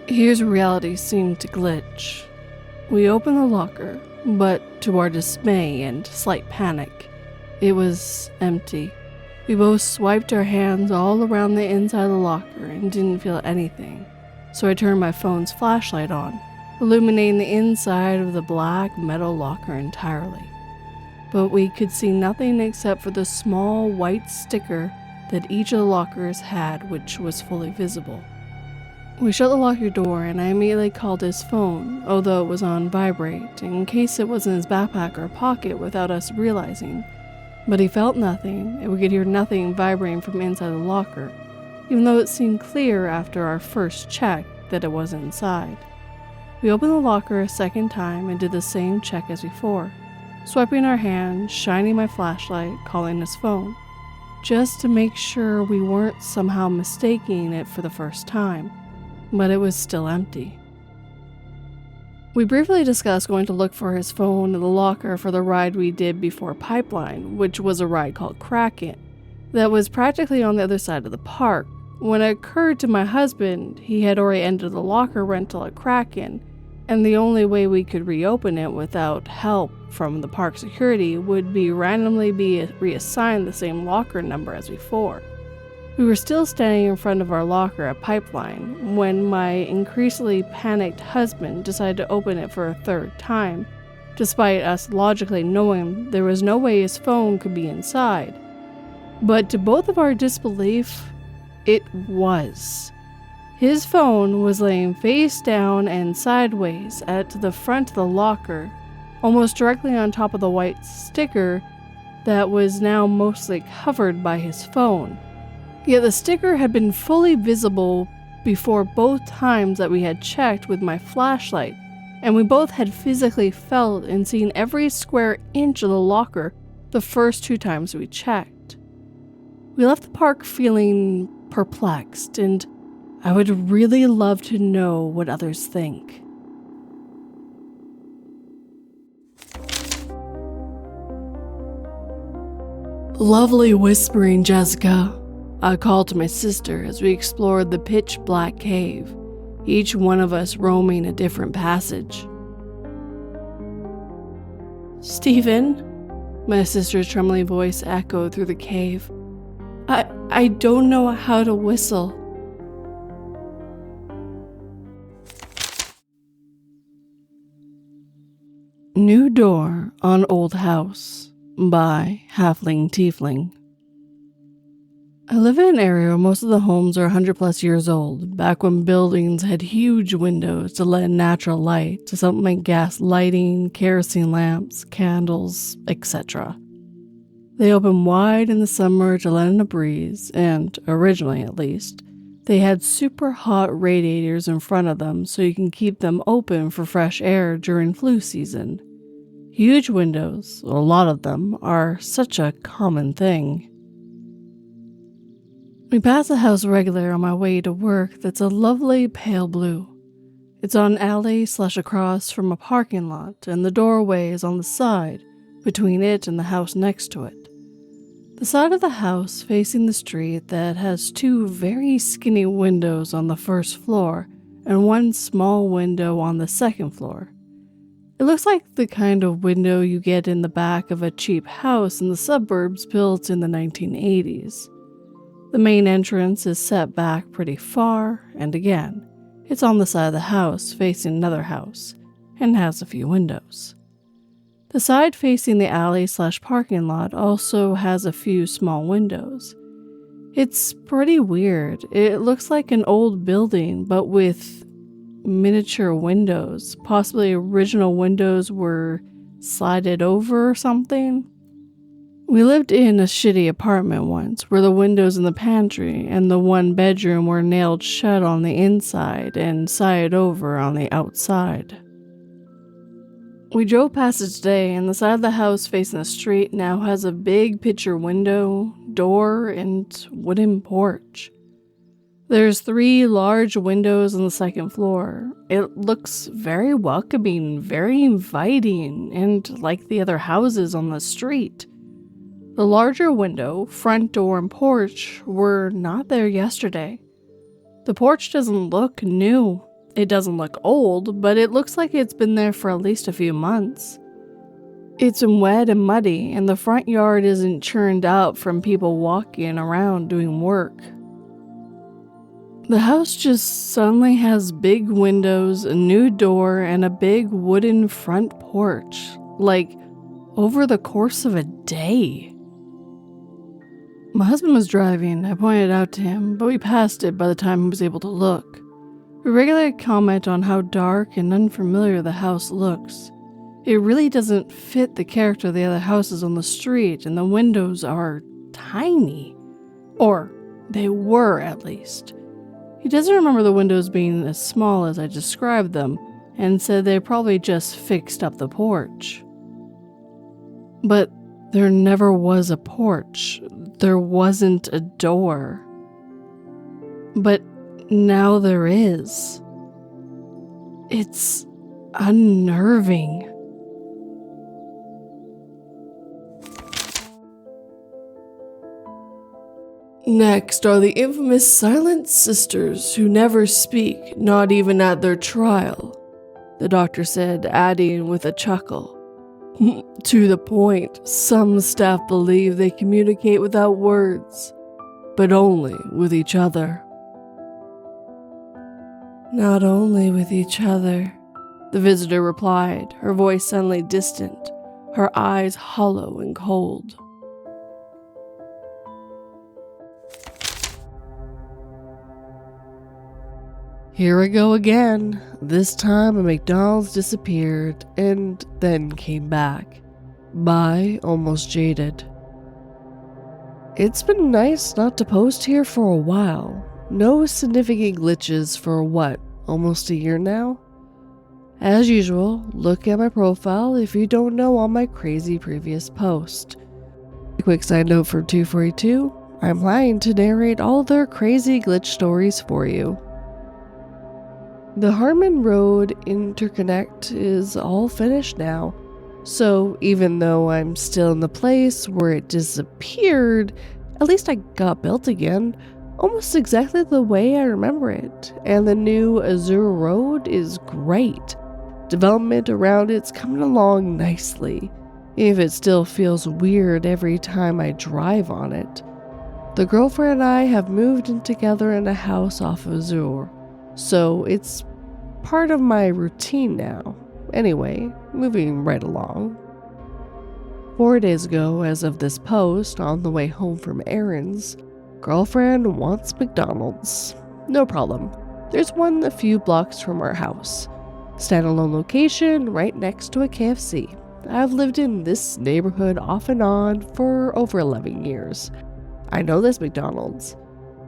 Here's where reality seemed to glitch. We opened the locker, but to our dismay and slight panic, it was empty. We both swiped our hands all around the inside of the locker and didn't feel anything, so I turned my phone's flashlight on, illuminating the inside of the black metal locker entirely. But we could see nothing except for the small white sticker that each of the lockers had, which was fully visible. We shut the locker door and I immediately called his phone, although it was on vibrate, in case it was in his backpack or pocket without us realizing. But he felt nothing, and we could hear nothing vibrating from inside the locker, even though it seemed clear after our first check that it wasn't inside. We opened the locker a second time and did the same check as before, swiping our hands, shining my flashlight, calling his phone, just to make sure we weren't somehow mistaking it for the first time, but it was still empty. We briefly discussed going to look for his phone in the locker for the ride we did before Pipeline, which was a ride called Kraken, that was practically on the other side of the park. When it occurred to my husband, he had already ended the locker rental at Kraken, and the only way we could reopen it without help from the park security would be randomly be reassigned the same locker number as before. We were still standing in front of our locker at Pipeline when my increasingly panicked husband decided to open it for a third time, despite us logically knowing there was no way his phone could be inside. But to both of our disbelief, it was. His phone was laying face down and sideways at the front of the locker, almost directly on top of the white sticker that was now mostly covered by his phone. Yet the sticker had been fully visible before both times that we had checked with my flashlight, and we both had physically felt and seen every square inch of the locker the first 2 times we checked. We left the park feeling perplexed, and I would really love to know what others think. Lovely whispering, Jessica, I called to my sister as we explored the pitch-black cave, each one of us roaming a different passage. Stephen, my sister's trembling voice echoed through the cave. I don't know how to whistle. New Door on Old House by HalflingTiefling. I live in an area where most of the homes are 100 plus years old, back when buildings had huge windows to let in natural light to supplement gas lighting, kerosene lamps, candles, etc. They open wide in the summer to let in a breeze, and, originally at least, they had super hot radiators in front of them so you can keep them open for fresh air during flu season. Huge windows, a lot of them, are such a common thing. We pass a house regular on my way to work that's a lovely pale blue. It's on an alley/across from a parking lot, and the doorway is on the side between it and the house next to it. The side of the house facing the street that has 2 very skinny windows on the first floor and 1 small window on the second floor. It looks like the kind of window you get in the back of a cheap house in the suburbs built in the 1980s. The main entrance is set back pretty far, and again, it's on the side of the house facing another house, and has a few windows. The side facing the alley/parking lot also has a few small windows. It's pretty weird. It looks like an old building, but with miniature windows. Possibly original windows were slided over or something. We lived in a shitty apartment once, where the windows in the pantry and the 1 bedroom were nailed shut on the inside and sided over on the outside. We drove past it today, and the side of the house facing the street now has a big picture window, door, and wooden porch. There's 3 large windows on the second floor. It looks very welcoming, very inviting, and like the other houses on the street. The larger window, front door, and porch were not there yesterday. The porch doesn't look new. It doesn't look old, but it looks like it's been there for at least a few months. It's wet and muddy, and the front yard isn't churned out from people walking around doing work. The house just suddenly has big windows, a new door, and a big wooden front porch, like over the course of a day. My husband was driving. I pointed it out to him, but we passed it by the time he was able to look. We regularly comment on how dark and unfamiliar the house looks. It really doesn't fit the character of the other houses on the street, and the windows are tiny. Or they were, at least. He doesn't remember the windows being as small as I described them, and said they probably just fixed up the porch. But there never was a porch. There wasn't a door. But now there is. It's unnerving. Next are the infamous Silent Sisters who never speak, not even at their trial, the doctor said, adding with a chuckle. To the point, some staff believe they communicate without words, but only with each other. Not only with each other, the visitor replied, her voice suddenly distant, her eyes hollow and cold. Here we go again. This time a McDonald's disappeared and then came back. By Almost-Jaded. It's been nice not to post here for a while. No significant glitches for what, almost a year now? As usual, look at my profile if you don't know all my crazy previous posts. A quick side note for 242, I'm planning to narrate all their crazy glitch stories for you. The Harmon Road interconnect is all finished now, so even though I'm still in the place where it disappeared, at least I got built again, almost exactly the way I remember it, and the new Azure Road is great. Development around it's coming along nicely, if it still feels weird every time I drive on it. The girlfriend and I have moved in together in a house off of Azure, so it's part of my routine now. Anyway, moving right along. 4 days ago, as of this post, on the way home from errands, girlfriend wants McDonald's. No problem. There's one a few blocks from our house. Standalone location right next to a KFC. I've lived in this neighborhood off and on for over 11 years. I know this McDonald's.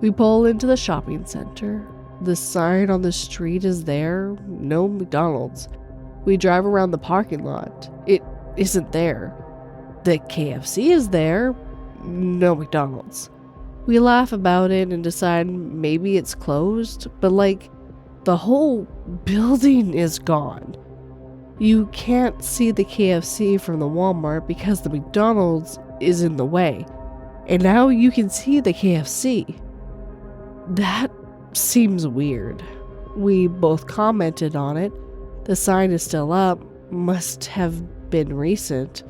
We pull into the shopping center. The sign on the street is there, no McDonald's. We drive around the parking lot. It isn't there. The KFC is there, no McDonald's. We laugh about it and decide maybe it's closed, but like, the whole building is gone. You can't see the KFC from the Walmart because the McDonald's is in the way. And now you can see the KFC. That seems weird. We both commented on it. The sign is still up. Must have been recent.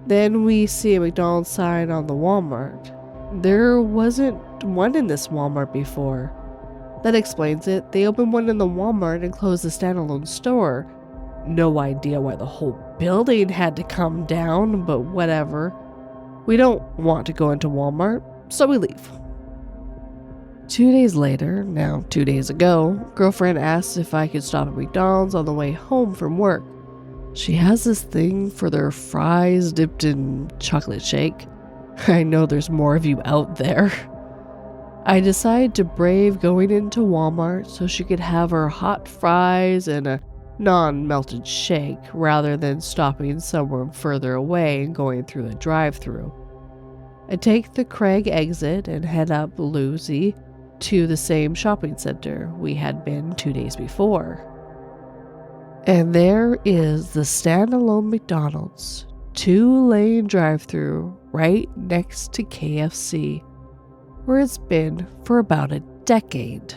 Then we see a McDonald's sign on the Walmart. There wasn't one in this Walmart before. That explains it. They opened one in the Walmart and closed the standalone store. No idea why the whole building had to come down, but whatever. We don't want to go into Walmart, so we leave. 2 days later, now 2 days ago, girlfriend asked if I could stop at McDonald's on the way home from work. She has this thing for their fries dipped in chocolate shake. I know there's more of you out there. I decided to brave going into Walmart so she could have her hot fries and a non-melted shake rather than stopping somewhere further away and going through the drive-thru. I take the Craig exit and head up Lucy to the same shopping center we had been 2 days before. And there is the standalone McDonald's, 2-lane drive-thru right next to KFC, where it's been for about a decade.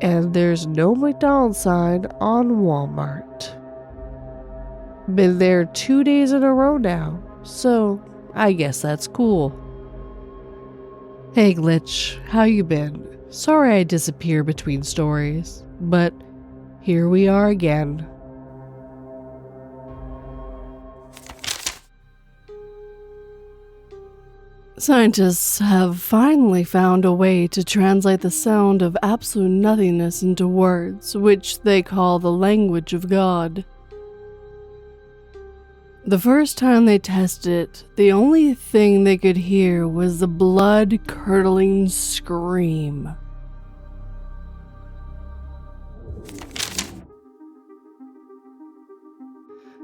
And there's no McDonald's sign on Walmart. Been there 2 days in a row now, so I guess that's cool. Hey Glitch, how you been? Sorry I disappear between stories, but here we are again. Scientists have finally found a way to translate the sound of absolute nothingness into words, which they call the language of God. The first time they tested it, the only thing they could hear was the blood-curdling scream.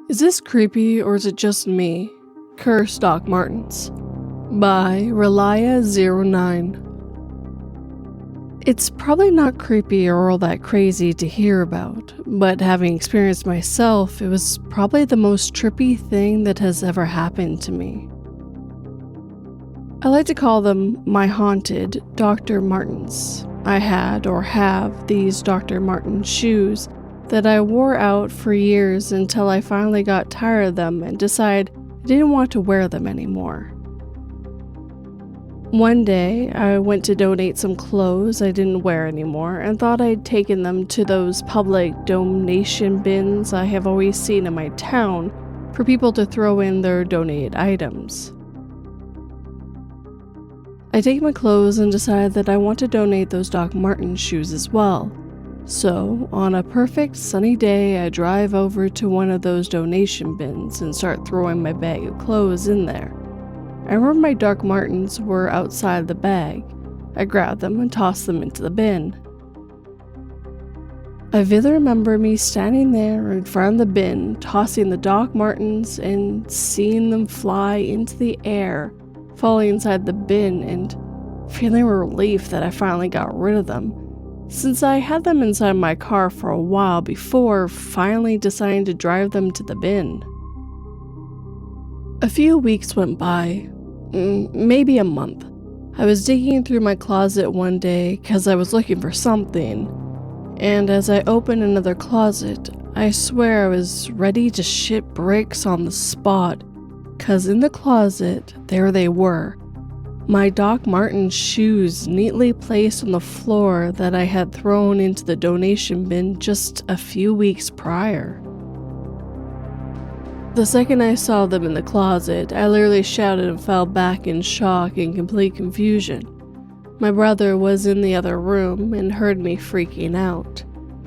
Is this creepy or is it just me? Curse Doc Martens. By Relia09. It's probably not creepy or all that crazy to hear about, but having experienced myself, it was probably the most trippy thing that has ever happened to me. I like to call them my haunted Dr. Martens. I had or have these Dr. Martens shoes that I wore out for years until I finally got tired of them and decided I didn't want to wear them anymore. One day, I went to donate some clothes I didn't wear anymore and thought I'd taken them to those public donation bins I have always seen in my town for people to throw in their donated items. I take my clothes and decide that I want to donate those Doc Martens shoes as well. So, on a perfect sunny day, I drive over to one of those donation bins and start throwing my bag of clothes in there. I remember my Doc Martens were outside the bag. I grabbed them and tossed them into the bin. I vividly remember me standing there in front of the bin, tossing the Doc Martens and seeing them fly into the air, falling inside the bin, and feeling relief that I finally got rid of them, since I had them inside my car for a while before finally deciding to drive them to the bin. A few weeks went by, maybe a month. I was digging through my closet one day because I was looking for something, and as I opened another closet, I swear I was ready to shit bricks on the spot, because in the closet, there they were. My Doc Martens shoes neatly placed on the floor that I had thrown into the donation bin just a few weeks prior. The second I saw them in the closet, I literally shouted and fell back in shock and complete confusion. My brother was in the other room and heard me freaking out.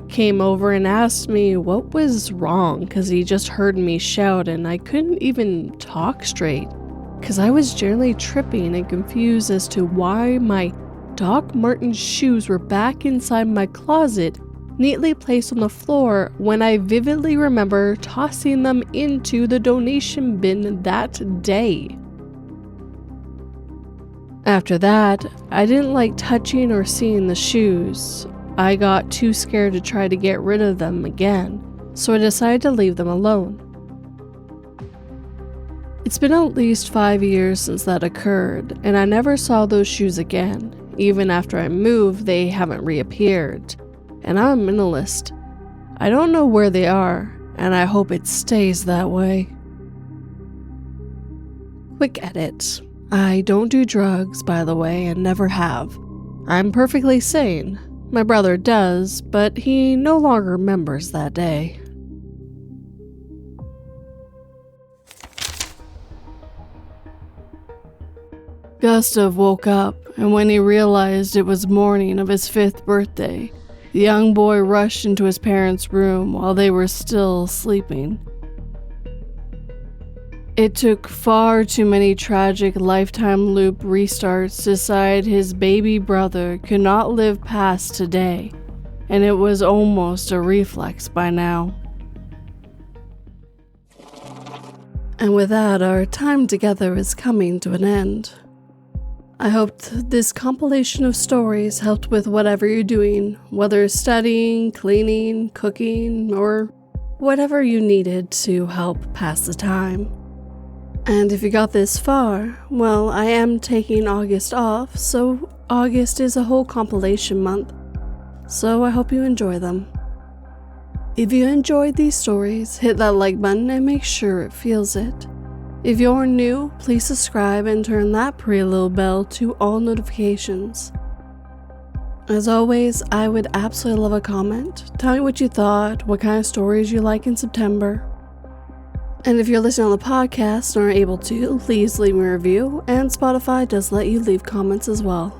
Came over and asked me what was wrong because he just heard me shout and I couldn't even talk straight because I was generally tripping and confused as to why my Doc Martens shoes were back inside my closet neatly placed on the floor when I vividly remember tossing them into the donation bin that day. After that, I didn't like touching or seeing the shoes. I got too scared to try to get rid of them again, so I decided to leave them alone. It's been at least 5 years since that occurred, and I never saw those shoes again. Even after I moved, they haven't reappeared. And I'm a minimalist. I don't know where they are, and I hope it stays that way. Quick edit. I don't do drugs, by the way, and never have. I'm perfectly sane. My brother does, but he no longer remembers that day. Gustav woke up, and when he realized it was morning of his 5th birthday, the young boy rushed into his parents' room while they were still sleeping. It took far too many tragic lifetime loop restarts to decide his baby brother could not live past today, and it was almost a reflex by now. And with that, our time together is coming to an end. I hope this compilation of stories helped with whatever you're doing, whether studying, cleaning, cooking, or whatever you needed to help pass the time. And if you got this far, well, I am taking August off, so August is a whole compilation month, so I hope you enjoy them. If you enjoyed these stories, hit that like button and make sure it feels it. If you're new, please subscribe and turn that pretty little bell to all notifications. As always, I would absolutely love a comment. Tell me what you thought, what kind of stories you like in September. And if you're listening on the podcast and are able to, please leave me a review, and Spotify does let you leave comments as well.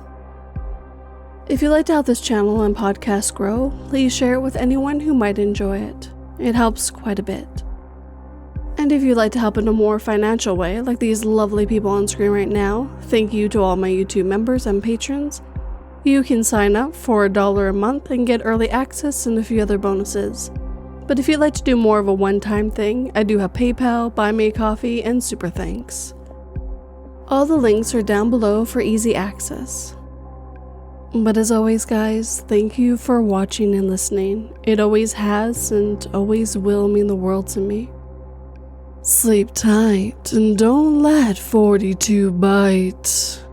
If you'd like to help this channel and podcast grow, please share it with anyone who might enjoy it. It helps quite a bit. And if you'd like to help in a more financial way, like these lovely people on screen right now, thank you to all my YouTube members and patrons. You can sign up for $1 a month and get early access and a few other bonuses. But if you'd like to do more of a one-time thing, I do have PayPal, Buy Me a Coffee, and Super Thanks. All the links are down below for easy access. But as always, guys, thank you for watching and listening. It always has and always will mean the world to me. Sleep tight and don't let 42 bite.